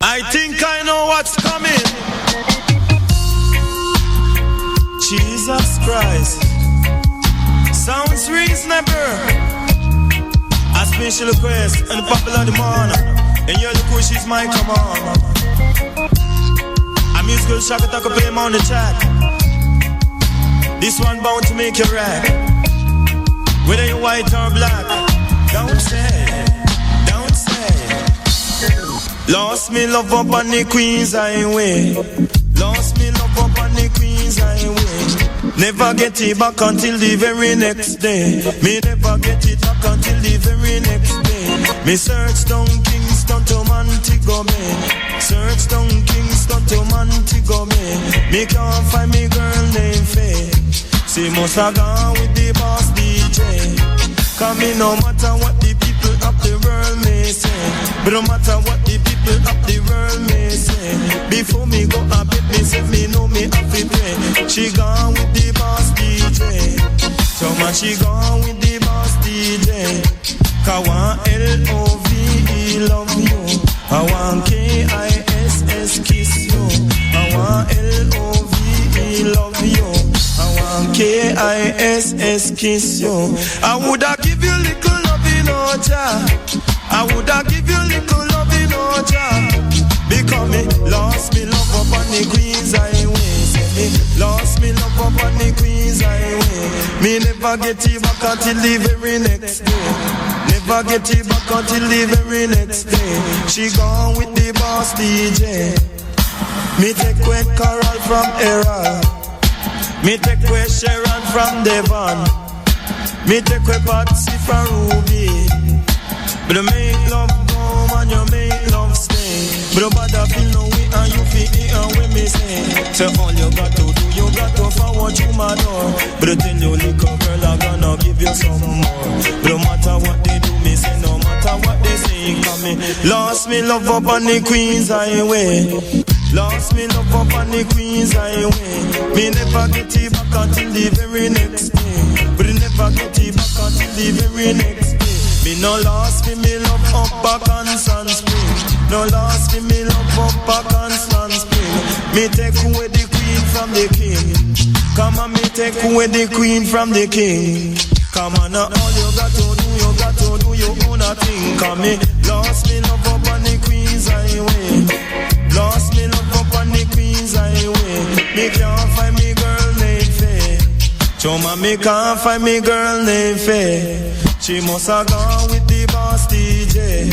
I think I know what's coming. Jesus Christ. Sounds reasonable. A special request and the popular demand. And you're the push is my command. A musical shock attack up him on the track. This one bound to make you rack. Whether you're white or black. Don't say. Lost me love up on the Queen's Highway. Lost me love up on the Queen's Highway. Never get it back until the very next day. Me never get it back until the very next day. Me search down Kingston to Montego Bay. Search down Kingston to Montego Bay. Me can't find me girl named Faye. She must have gone with the boss DJ. Cause me no matter what the people of the world may say. But no matter what the people of the world may say. Before me go a bit, me say me know me have to pray. She gone with the boss DJ. So much she gone with the boss DJ. Cause I want L-O-V-E love you. I want K-I-S-S kiss you. I want L-O-V-E love you. I want K-I-S-S kiss you. I woulda give you little love in Oja. I woulda give you little love in Oja. Because me lost me love up on the Queen's Highway. Me lost me love up on the Queen's Highway. Me never get it back until the very next day. Never get it back until the very next day. She gone with the boss DJ. Me take wet Carol from Errol. Me take away Sharon from Devon. Me take away Patsy from Ruby. But you make love come and you make love stay. But you bother feel no way and you feel it and when me say. So all you got to do, you got to forward you my door. But you tell your little girl I'm gonna give you some more. But no matter what they do, me say no matter what they say. Come me, lost me love up on the Queen's Highway. Lost me love up on the Queen's Highway. Me never get it back until the very next day. But you never get it back until the very next day. Me no lost me love up back on Sun Spring. No lost me love up back on Sun Spring. Me take away the Queen from the King. Come on, me take away the Queen from the King. Come on, all you got to do your own thing. Come me lost me love up on the Queen's Highway. Lost me love up on the Queen's Highway. Me can't find me girl named Faye. Choma, me can't find me girl named Faye. She must have gone with the boss DJ.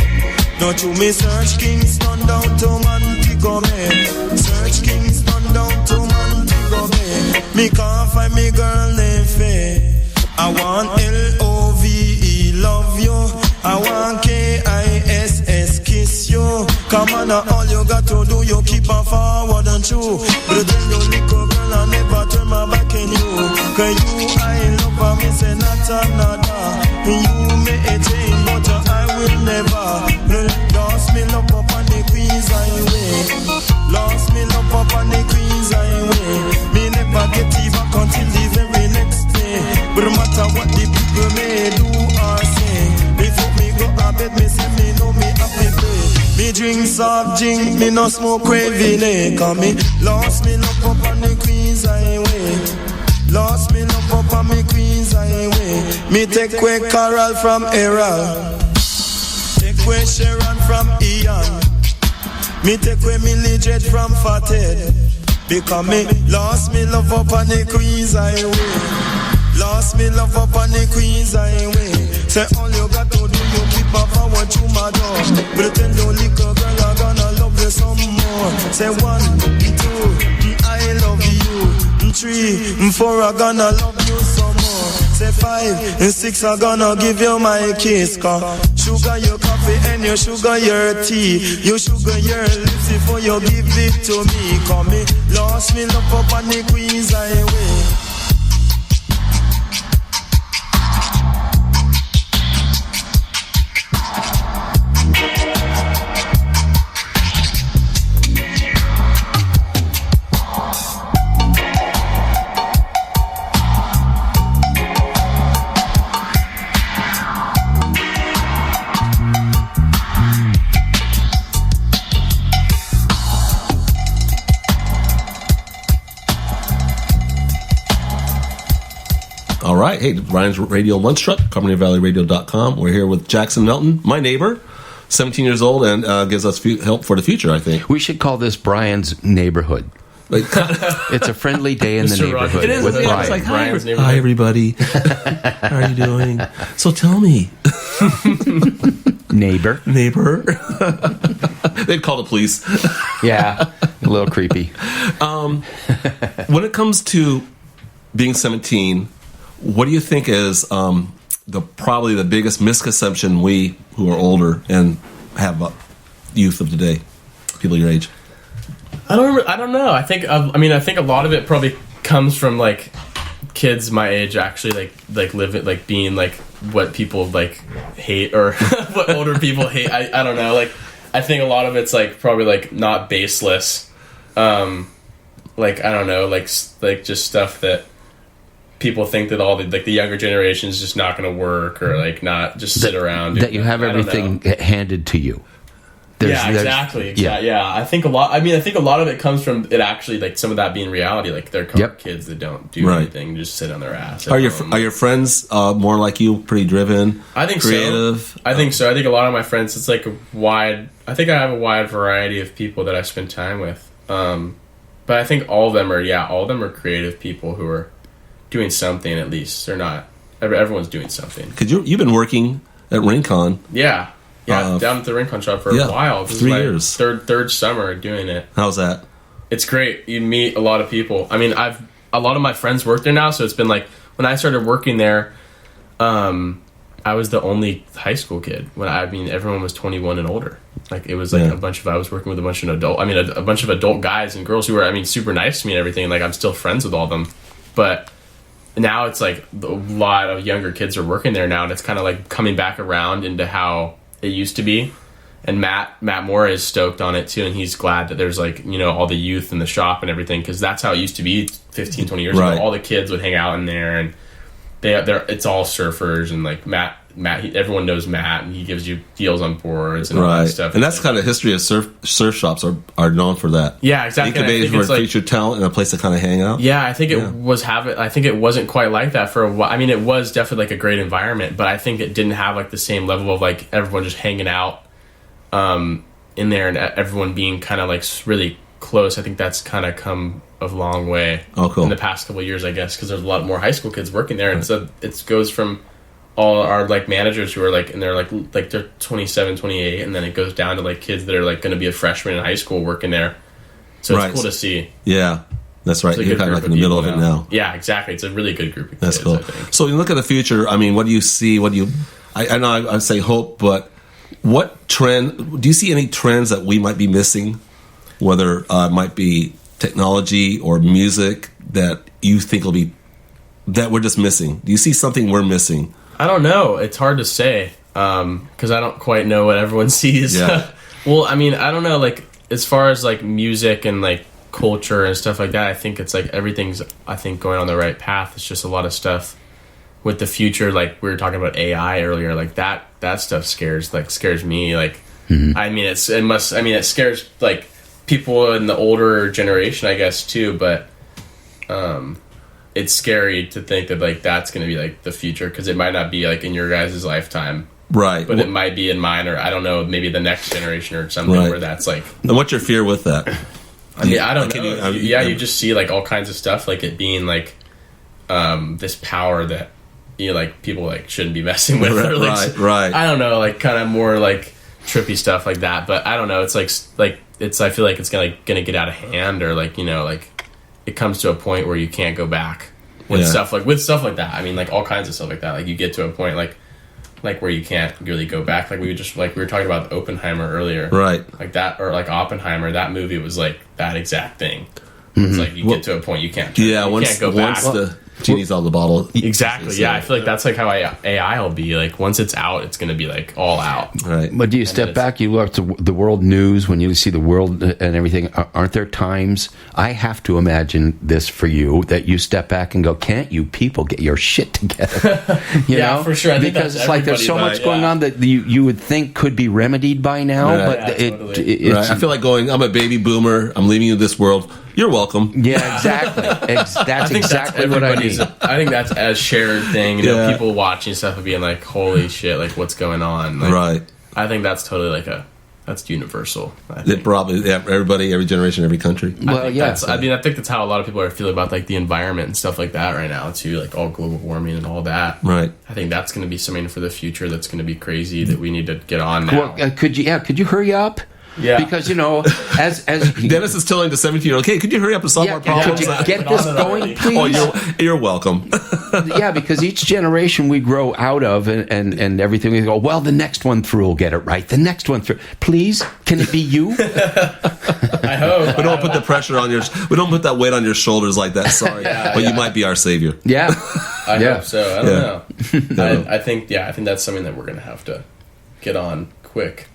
Now to me search Kingston down to Montego Bay. Search Kingston down to Montego Bay. Me can't find me girl named Faye. I want L-O-V-E love you. I want K-I-S-S kiss you. Come on, all you got to do, you keep on forward and true. But then you little girl, I never turn my back on you. Cause you, I love her, me say not another. You may change, but I will never. Lost me love up on the Queen's Highway. Lost me love up on the Queen's Highway. Me never get it back until the very next day. But no matter what the people may do or say, before me go a bed, me say me know me happy play. Me drink soft drink, me no smoke craving. Cause me lost me love up on the Queen's Highway. Lost me love up on me Queen's Highway. Me take away Carol from Errol. Take away Sharon from Ian. Me take away Millie from Fathead. Because me lost me love up on the Queen's Highway. Lost me love up on the Queen's Highway. Say all you got to do, you keep on forward to my door. Pretend you little girl, I'm gonna love you some more. Say 1, 2, I love you. 3, 4, I'm gonna love you some more. Say 5 and 6, I'm gonna give you my kiss. Cause sugar your coffee and you sugar your tea. You sugar your lips before you give it to me. Cause me lost me love up on the Queen's Highway. All right. Hey, Bryan's Radio Lunch Truck, CarboneraValleyRadio.com. We're here with Jackson Melton, my neighbor, 17 years old, and gives us help for the future, I think. We should call this Bryan's neighborhood. It's a friendly day in the neighborhood. It is. With Bryan. It's like, hi, everybody. How are you doing? So tell me. Neighbor. They'd call the police. Yeah, a little creepy. When it comes to being 17, what do you think is probably the biggest misconception we who are older and have youth of today, people your age? I don't know. I think a lot of it probably comes from like kids my age actually like living like being like what people like hate or what older people hate. I don't know. Like I think a lot of it's like probably like not baseless. Like I don't know. Like just stuff that people think that all the younger generation is just not going to work or like not just sit around. That you have everything handed to you. Exactly. Yeah. I think a lot of it comes from it actually, like some of that being reality. Like there are kids that don't do anything, just sit on their ass. Are your friends more like you, pretty driven? I think creative? So. I think so. I think a lot of my friends, it's like I think I have a wide variety of people that I spend time with. But I think all of them are creative people who are doing something at least. They're not. Everyone's doing something. Because you've been working at Rincon. Yeah. Yeah, down at the Rincon shop for a while. This 3 is my years. Third summer doing it. How's that? It's great. You meet a lot of people. I mean, a lot of my friends work there now, so it's been like when I started working there, I was the only high school kid. Everyone was 21 and older. Like it was like I was working with a bunch of a bunch of adult guys and girls who were super nice to me and everything. Like I'm still friends with all of them, but now it's like a lot of younger kids are working there now, and it's kind of like coming back around into how it used to be. And Matt Moore is stoked on it too, and he's glad that there's like all the youth in the shop and everything, because that's how it used to be 15, 20 years ago. All the kids would hang out in there, and it's all surfers, and like Matt everyone knows Matt, and he gives you deals on boards and all that stuff. And that's kind of history of surf shops are known for that. Yeah, exactly. Incubators for featured talent and a place to kind of hang out. Yeah, I think I think it wasn't quite like that for a while. I mean, it was definitely like a great environment, but I think it didn't have like the same level of like everyone just hanging out in there and everyone being kind of like really close. I think that's kind of come a long way in the past couple of years, I guess, because there's a lot more high school kids working there, and so it goes from all our like managers who are like, and they're like they're 27, 28, and then it goes down to like kids that are like going to be a freshman in high school working there. So it's cool to see. Yeah, that's right. You're kind of like in the middle of it now. Yeah, exactly. It's a really good group of kids. That's cool. I think. So you look at the future. I mean, what do you see? I know I say hope, but what trend do you see? Any trends that we might be missing? Whether it might be technology or music that you think will be that we're just missing. Do you see something we're missing? I don't know. It's hard to say because I don't quite know what everyone sees. Yeah. Well, I mean, I don't know. Like as far as like music and like culture and stuff like that, I think it's like everything's going on the right path. It's just a lot of stuff with the future. Like we were talking about AI earlier. Like that stuff scares me. Like I mean, it scares like people in the older generation, I guess too. But it's scary to think that like that's going to be like the future, because it might not be like in your guys' lifetime, right? But it might be in mine, or I don't know, maybe the next generation or something where that's like. And what's your fear with that? I mean, I don't know. You just see like all kinds of stuff, like it being like this power that like people like shouldn't be messing with. Right. I don't know, like kind of more like trippy stuff like that. But I don't know. It's like I feel like it's gonna get out of hand, or like like. It comes to a point where you can't go back with stuff like that. I mean, like all kinds of stuff like that. Like you get to a point like where you can't really go back. Like we were talking about Oppenheimer earlier, right? Like that, or like Oppenheimer. That movie was like that exact thing. Mm-hmm. It's like you get to a point you can't. Can't go back. The genie's out of the bottle. Exactly. Yeah, I feel like that's like how AI will be. Like once it's out, it's going to be like all out. Right. But do you step back? You look at the world news when you see the world and everything. Aren't there times? I have to imagine this for you, that you step back and go, "Can't you people get your shit together?" You know? For sure. I think because it's like there's so much going on that you would think could be remedied by now, but I feel like going. I'm a baby boomer. I'm leaving you this world. You're welcome. Yeah, exactly. That's exactly what I mean. I think that's a shared thing. You know, people watching stuff and being like, "Holy shit! Like, what's going on?" Like, right. I think that's totally that's universal. It probably everybody, every generation, every country. Well, yeah. I think that's how a lot of people are feeling about like the environment and stuff like that right now too, like all global warming and all that. Right. I think that's going to be something for the future that's going to be crazy that we need to get on now. Well, could you hurry up? Yeah. Because, as Dennis is telling the 17-year-old, "Okay, could you hurry up and solve our problems?" Could you get this going, please? Oh, you're welcome. Yeah, because each generation we grow out of and everything, we go, well, the next one through will get it right. The next one through. Please, can it be you? I hope. We don't put the pressure on we don't put that weight on your shoulders like that. Sorry. You might be our savior. Yeah. I hope so. I don't know. I think that's something that we're going to have to get on quick.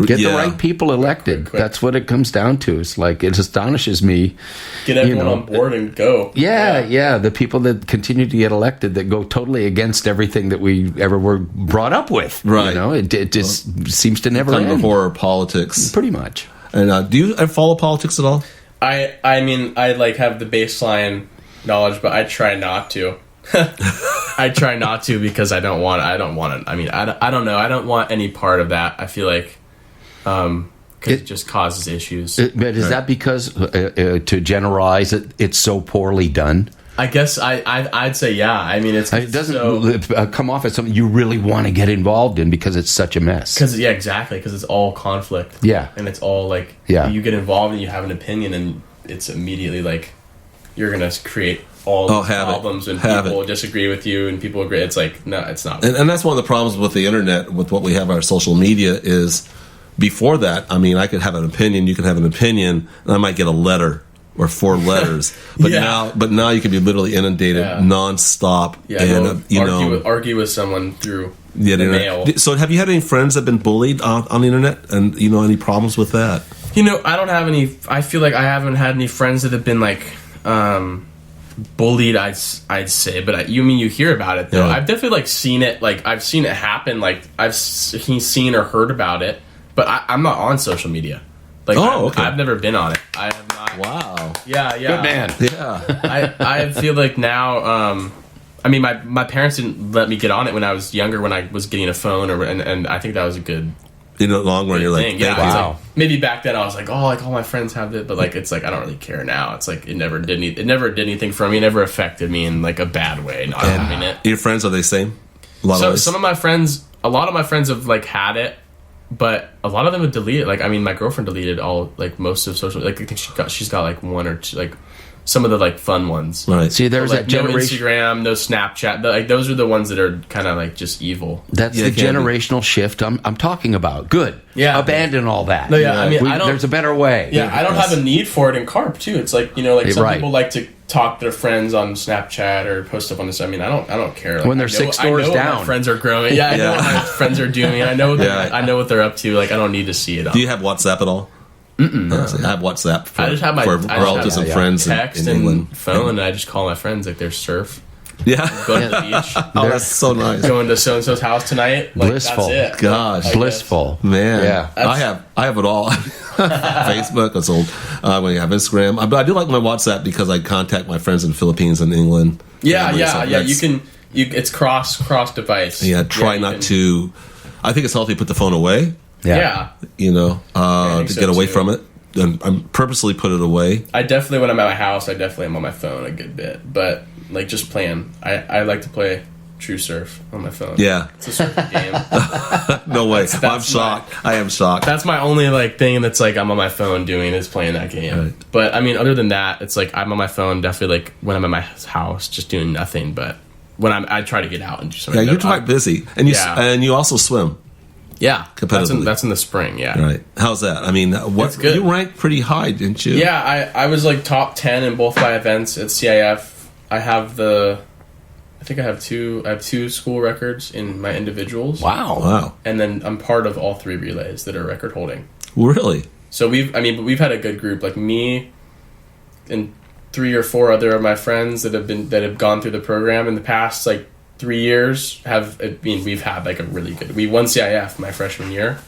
Get the right people elected. Quick. That's what it comes down to. It's like, it astonishes me. Get everyone on board and go. Yeah. The people that continue to get elected that go totally against everything that we ever were brought up with. Right. It just seems to never end. Kind of horror politics. Pretty much. And do you ever follow politics at all? I mean, I like have the baseline knowledge, but I try not to. I try not to because I don't want it. I mean, I don't know. I don't want any part of that. I feel like because it just causes issues. But is that because, to generalize it, it's so poorly done? I guess I'd say yeah. I mean, it doesn't come off as something you really want to get involved in because it's such a mess. Exactly. Because it's all conflict. Yeah, and it's all like you get involved and you have an opinion, and it's immediately like you're gonna create all the problems and people disagree with you and people agree. It's like no, it's not. And that's one of the problems with the internet, with what we have our social media is. Before that, I mean, I could have an opinion, you can have an opinion, and I might get a letter or 4 letters. But now you can be literally inundated nonstop. Yeah, and argue with someone through the mail. So, have you had any friends that have been bullied on the internet, and any problems with that? I don't have any. I feel like I haven't had any friends that have been like bullied. I'd say, but you hear about it though. Yeah. I've definitely seen it. Like I've seen it happen. Like I've seen or heard about it. But I'm not on social media. Like, I've never been on it. I have not. Wow. Yeah. Good man. Yeah. I feel like now. I mean, my parents didn't let me get on it when I was younger. When I was getting a phone, and I think that was a good. In the long run, you're like, wow. Like, maybe back then I was like, like all my friends have it, but like it's like I don't really care now. It's like it never did anything for me. It never affected me in like a bad way. Not having it. Your friends, are they same? A lot of my friends have like had it. But a lot of them would delete it. Like, I mean, my girlfriend deleted most of social. Like, I think she's got like 1 or 2, like some of the like fun ones. Right. See, there's that generation. No Instagram, no Snapchat. Like those are the ones that are kind of like just evil. That's the generational shift I'm talking about. Good. Yeah. Abandon all that. No, yeah. I mean, there's a better way. Yeah, I don't have a need for it in carp too. It's like some people like to talk to their friends on Snapchat or post stuff on this. I mean, I don't care. Like, when they're 6 doors down, my friends are growing. Yeah, I know what my friends are doing. I know what they're up to. Like, I don't need to see it. Do you have WhatsApp at all? No. I have WhatsApp for, I just have for relatives and friends text in England. And phone, and I just call my friends. Like, there's surf. Yeah. Go to the beach. Oh, that's so nice. Going to so-and-so's house tonight. Like, blissful. That's it. Gosh. Blissful. Man. Yeah. I have it all. Facebook, that's old. When you have Instagram. But I do like my WhatsApp because I contact my friends in the Philippines and England. Yeah. You can. It's cross device. Yeah. Try not to. I think it's healthy to put the phone away. Yeah. To get away from it. And I'm purposely put it away. I definitely, when I'm at my house, I definitely am on my phone a good bit. But like just playing, I like to play True Surf on my phone. Yeah, it's a surfing game. No way. I'm shocked. I am shocked. That's my only like thing that's like I'm on my phone doing is playing that game. Right. But I mean, other than that, it's like I'm on my phone definitely like when I'm at my house just doing nothing. But when I try to get out and do something. Yeah, you're quite busy, and you also swim. Yeah, competitively. That's in the spring. Yeah, right. How's that? I mean, you ranked pretty high, didn't you? Yeah, I was like top 10 in both my events at CIF. I think I have two school records in my individuals. Wow. And then I'm part of all 3 relays that are record holding. Really? So we've had a good group, like me and 3 or 4 other of my friends that have gone through the program in the past like 3 years. We've had like a really good. We won CIF my freshman year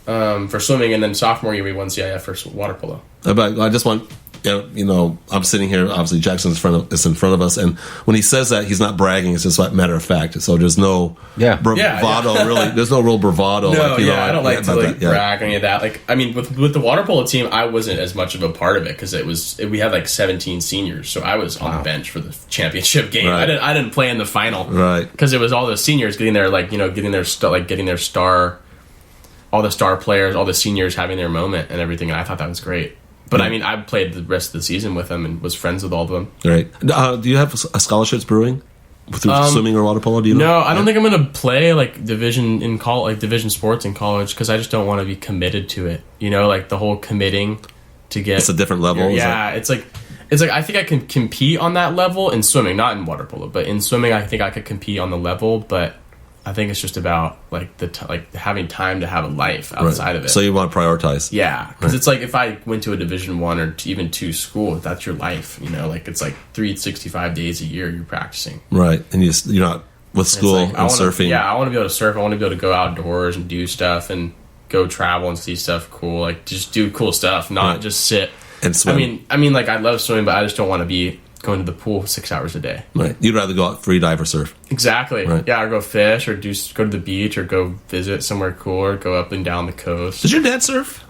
for swimming, and then sophomore year we won CIF for water polo. I just want I'm sitting here. Obviously, Jackson's in front of us, and when he says that, he's not bragging. It's just like matter of fact. So there's no bravado. Really, there's no real bravado. No, I don't like to brag or any of that. Like, I mean, with the water polo team, I wasn't as much of a part of it because we had like 17 seniors, so I was on the bench for the championship game. Right. I didn't play in the final, right? Because it was all the seniors getting their getting their star, all the star players, all the seniors having their moment and everything. And I thought that was great. But I mean, I played the rest of the season with them and was friends with all of them. Right. Do you have scholarships brewing through swimming or water polo? Do you know? No, I don't think I'm going to play like division sports in college because I just don't want to be committed to it. Like the whole committing to get. It's a different level. It's like I think I can compete on that level in swimming, not in water polo, but in swimming I think I could compete on the level, but. I think it's just about like having time to have a life outside of it. So you want to prioritize, because it's like if I went to a Division 1 or even 2 school, that's your life. Like it's like 365 days a year you're practicing, right? And you're not with school and surfing. Yeah, I want to be able to surf. I want to be able to go outdoors and do stuff and go travel and see stuff cool. Like just do cool stuff, not just sit and swim. I mean, like I love swimming, but I just don't want to be going to the pool 6 hours a day. Right. You'd rather go out free dive or surf. Exactly. Right. Yeah, or go fish or go to the beach or go visit somewhere cool or go up and down the coast. Does your dad surf?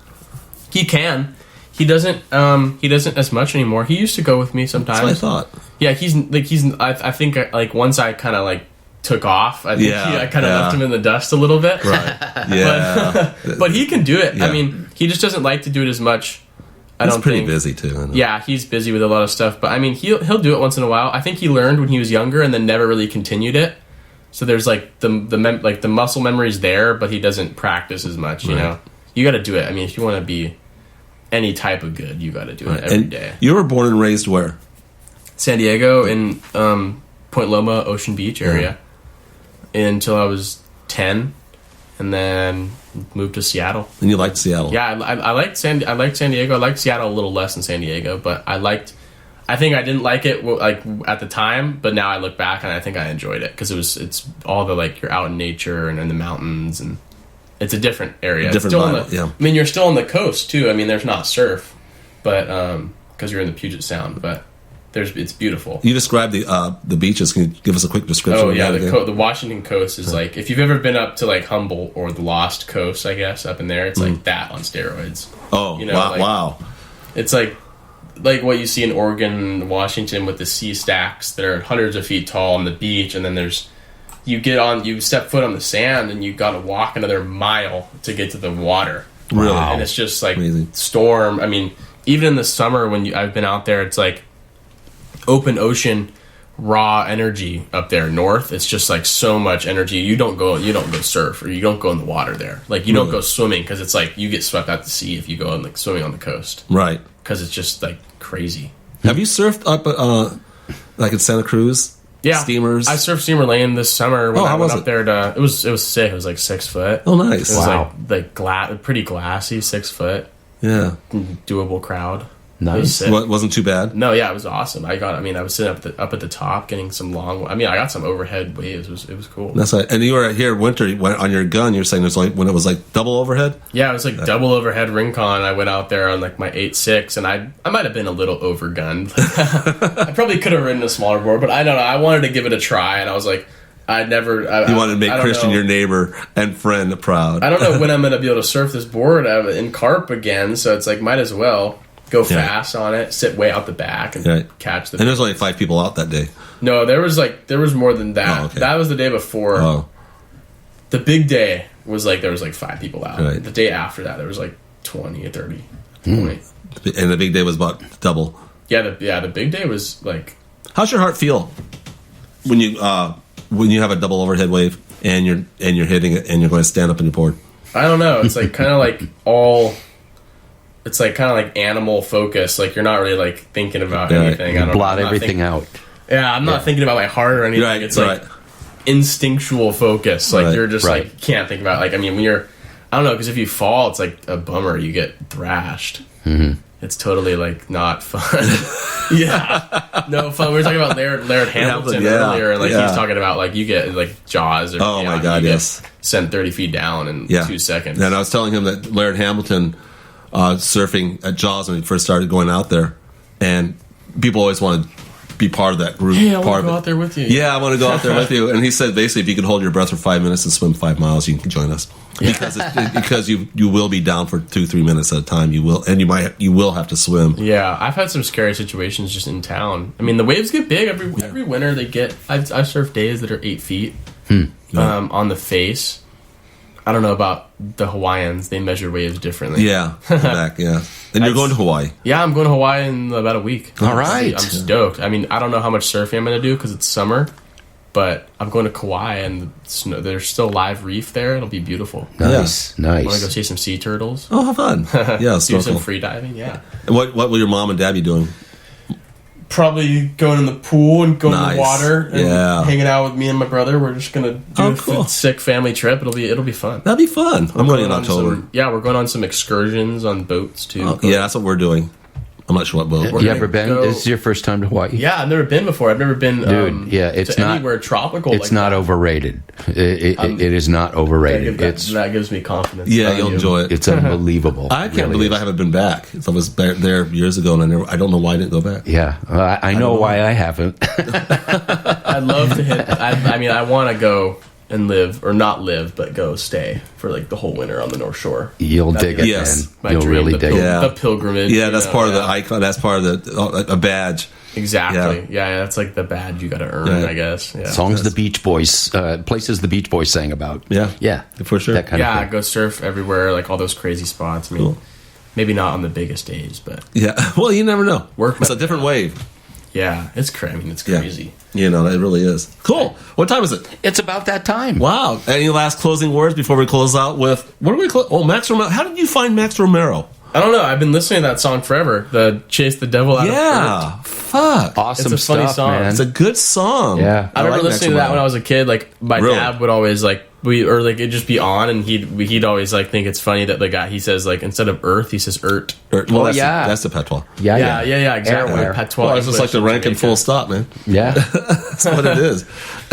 He can. He doesn't as much anymore. He used to go with me sometimes. That's what I thought. Yeah, I think like once I kind of like took off, I think I kind of left him in the dust a little bit. Right. Yeah. but he can do it. Yeah. I mean, he just doesn't like to do it as much. He's pretty busy too. Yeah, he's busy with a lot of stuff, but I mean, he'll do it once in a while. I think he learned when he was younger and then never really continued it. So there's like the muscle memory's there, but he doesn't practice as much. You know, you got to do it. I mean, if you want to be any type of good, you got to do it every day. You were born and raised where? San Diego in Point Loma, Ocean Beach area, until I was 10, and then moved to Seattle. And you liked Seattle? Yeah, I liked San Diego. I liked Seattle a little less than San Diego, but I think I didn't like it like at the time, but now I look back and I think I enjoyed it because it's all the like you're out in nature and in the mountains and it's a different area. I mean, you're still on the coast too. I mean, there's not surf, but because you're in the Puget Sound, but it's beautiful. You described the beaches. Can you give us a quick description? Oh yeah, the Washington coast is like if you've ever been up to like Humboldt or the Lost Coast, I guess up in there, it's like that on steroids. Oh, wow! It's like what you see in Oregon and Washington with the sea stacks that are hundreds of feet tall on the beach, and then you step foot on the sand and you got to walk another mile to get to the water. Really, and it's just like amazing. Storm. I mean, even in the summer when I've been out there, it's like open ocean, raw energy up there north. It's just like so much energy. You don't go surf or you don't go in the water there. Like you don't go swimming because it's like you get swept out to sea if you go like swimming on the coast. Right. Because it's just like crazy. Have you surfed up like in Santa Cruz? Yeah, steamers. I surfed Steamer Lane this summer when I went up there. It was sick. It was like 6 foot. Oh, nice! It was like pretty glassy, 6 foot. Yeah, doable crowd. Nice. It wasn't too bad. No, yeah, it was awesome. I was sitting up at the top, getting some long. I mean, I got some overhead waves. It was cool. That's right. And you were here winter on your gun. You're saying there's like when it was like double overhead. Yeah, it was like double overhead rincon. I went out there on like my 8.6, and I might have been a little overgunned. I probably could have ridden a smaller board, but I don't know. I wanted to give it a try, and I was like, you wanted to make Christian, your neighbor and friend, proud. I don't know when I'm going to be able to surf this board in carp again, so it's like might as well. Go fast on it, sit way out the back, and catch the. And there's only 5 people out that day. No, there was more than that. Oh, okay. That was the day before. Oh. The big day was like there was like 5 people out. Right. The day after that, there was like 20 or 30. And the big day was about double. Yeah, the big day was like. How's your heart feel when you have a double overhead wave and you're hitting it and you're going to stand up in your board? I don't know. It's like kind of like all. It's like kind of like animal focus. Like you're not really like thinking about anything. I don't blot everything out. Yeah, I'm not thinking about my heart or anything. Right, it's like instinctual focus. Like you're just like can't think about. Like I mean, when you're, I don't know, because if you fall, it's like a bummer. You get thrashed. Mm-hmm. It's totally like not fun. No fun. We were talking about Laird Hamilton earlier, and like he's talking about like you get like Jaws. Or, my God, yes. Sent 30 feet down in 2 seconds. And I was telling him that Laird Hamilton. Surfing at Jaws when he first started going out there, and people always want to be part of that group. Hey, I want to go out there with you. Yeah, I want to go out there with you. And he said basically, if you can hold your breath for 5 minutes and swim 5 miles, you can join us. Because you will be down for 2-3 minutes at a time. You will have to swim. Yeah, I've had some scary situations just in town. I mean, the waves get big every winter. They get. I've surfed days that are 8 feet on the face. I don't know about the Hawaiians. They measure waves differently. Yeah, back. Yeah, and you're going to Hawaii. Yeah, I'm going to Hawaii in about a week. All right, I'm stoked. I mean, I don't know how much surfing I'm going to do because it's summer. But I'm going to Kauai, and there's still live reef there. It'll be beautiful. Nice. Want to go see some sea turtles? Oh, have fun. Yeah, do some free diving. Yeah. What will your mom and dad be doing? Probably going in the pool and going in the water and hanging out with me and my brother. We're just gonna do a sick family trip. It'll be fun. That'd be fun. I'm going in October. We're going on some excursions on boats too. Yeah, that's what we're doing. I'm not sure what boat. You ever been? This is your first time to Hawaii? Yeah, I've never been before. I've never been. Dude, it's not anywhere tropical. It's not overrated. It is not overrated. That gives me confidence. Yeah, you'll enjoy it. It's unbelievable. I can't believe I haven't been back. I was there years ago, and I don't know why I didn't go back. Yeah, I know why I haven't. I'd love to hit. I mean, I want to go and live, or not live, but go stay for like the whole winter on the North Shore. You'll dig it, man. You'll really dig it. The pilgrimage. Yeah, that's part of the icon. That's part of a badge. Exactly. Yeah, that's like the badge you got to earn, I guess. Yeah. Songs the Beach Boys, places the Beach Boys sang about. Yeah, for sure. That kind of thing. Go surf everywhere, like all those crazy spots. I mean, maybe not on the biggest days, but well, you never know. It's a different wave. Yeah, it's crazy. I mean, it's crazy. Yeah. It really is. Cool. What time is it? It's about that time. Wow. Any last closing words before we close out with what do we close? Oh, Max Romero. How did you find Max Romero? I don't know. I've been listening to that song forever. The Chase the Devil Out of Earth. Fuck. Awesome It's a funny stuff, song. man. It's a good song. Yeah. I remember listening to that when I was a kid. Like my dad would always it'd just be on, and he'd always like think it's funny that the guy, he says like instead of Earth he says Ert. Well, that's the patois. Yeah, exactly. Airware. Patois. Well, it's just like the rank and full stop, man. Yeah. That's what it is.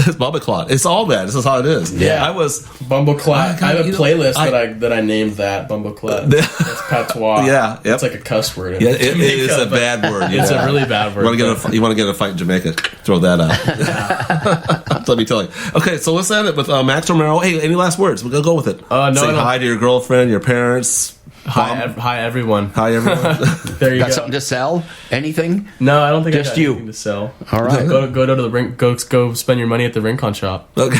It's Bumbleclot. It's all that. This is how it is. Yeah. I was Bumbleclot. I have a playlist that I named that Bumbleclot. That's patois. Yeah. Yep. It's like a cuss word. Yeah, it is a bad word. It's a really bad word. You want to get in a fight in Jamaica? Throw that out. Let me tell you. Okay, so let's end it with Max Romero. Hey, any last words? We're gonna go with it. Say hi to your girlfriend, your parents. Hi everyone. Hi everyone. There you Got go. something to sell? Anything? No, I don't think Just I got you. anything to sell. All right. Go to the rink. Go spend your money at the Rincon shop. Okay.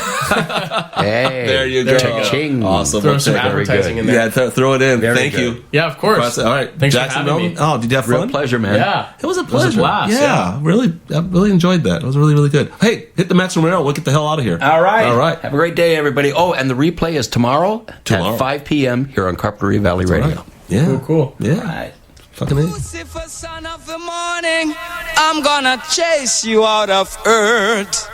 Hey, There you go. Cha-ching. Awesome. Throw some Okay. advertising in there. Yeah, throw it in. Very Thank good. you. Yeah, of course. All right. Thanks Jackson, for having me. Oh, did you have Real fun? pleasure, man. Yeah. It was a pleasure. blast, Yeah, really, I really enjoyed that. It was really, really good. Hey, hit the Max Romero. We'll get the hell out of here. All right. Have a great day, everybody. Oh, and the replay is tomorrow. At 5 p.m. here on Carpinteria Valley Radio. Right. Yeah. Cool. Yeah. All right. Fucking A. Lucifer, son of the morning, I'm gonna chase you out of earth.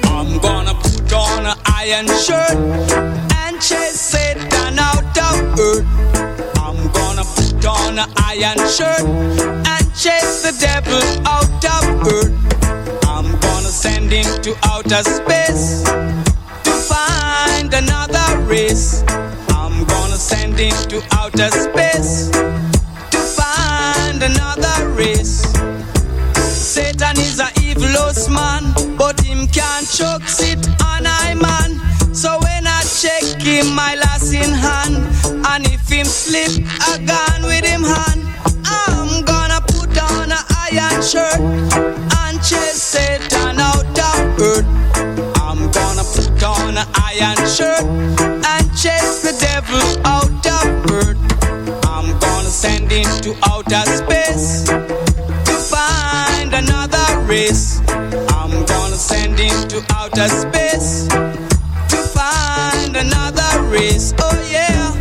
I'm gonna put on an iron shirt and chase Satan out of earth. I'm gonna put on an iron shirt and chase the devil out of earth. I'm gonna send him to outer space to find another race. I'm gonna send him to outer space to find another race. Satan is a evilous man, but him can't choke sit on I man. So when I check him, my lass in hand, and if him slip, I gone with him hand. I'm gonna put on an iron shirt and chase Satan out of earth. I'm gonna put on an iron shirt and chase the devil out of earth. I'm gonna send him to outer space to find another race. I'm gonna send him to outer space to find another race. Oh yeah.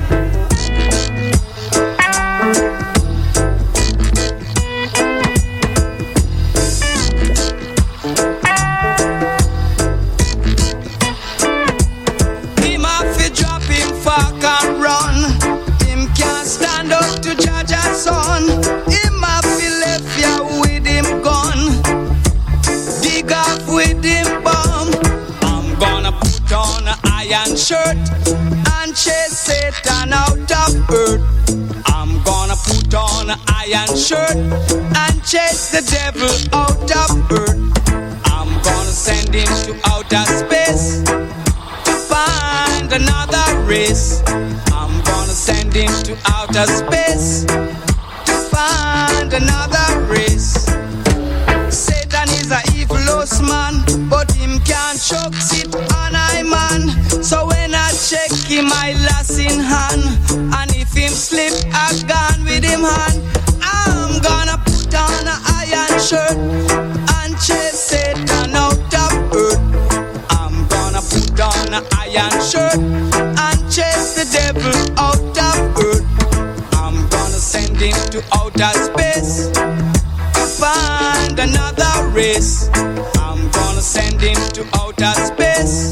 Him have to drop him fuck and run. Him can't stand up to judge a son. Him have to left ya with him go. off with him bomb. I'm gonna put on an iron shirt and chase Satan out of earth. I'm gonna put on an iron shirt and chase the devil out of earth. I'm gonna send him to outer space to find another race. I'm gonna send him to outer space to find another race. Satan is a evil man, but him can't choke it on I man. So when I check him, I lass in hand, and if him slip, I gone with him hand. I'm gonna put on an iron shirt and chase Satan out of earth. I'm gonna put on an iron shirt and chase the devil out of earth. I'm gonna send him to outer space to find another race. I'm gonna send him to outer space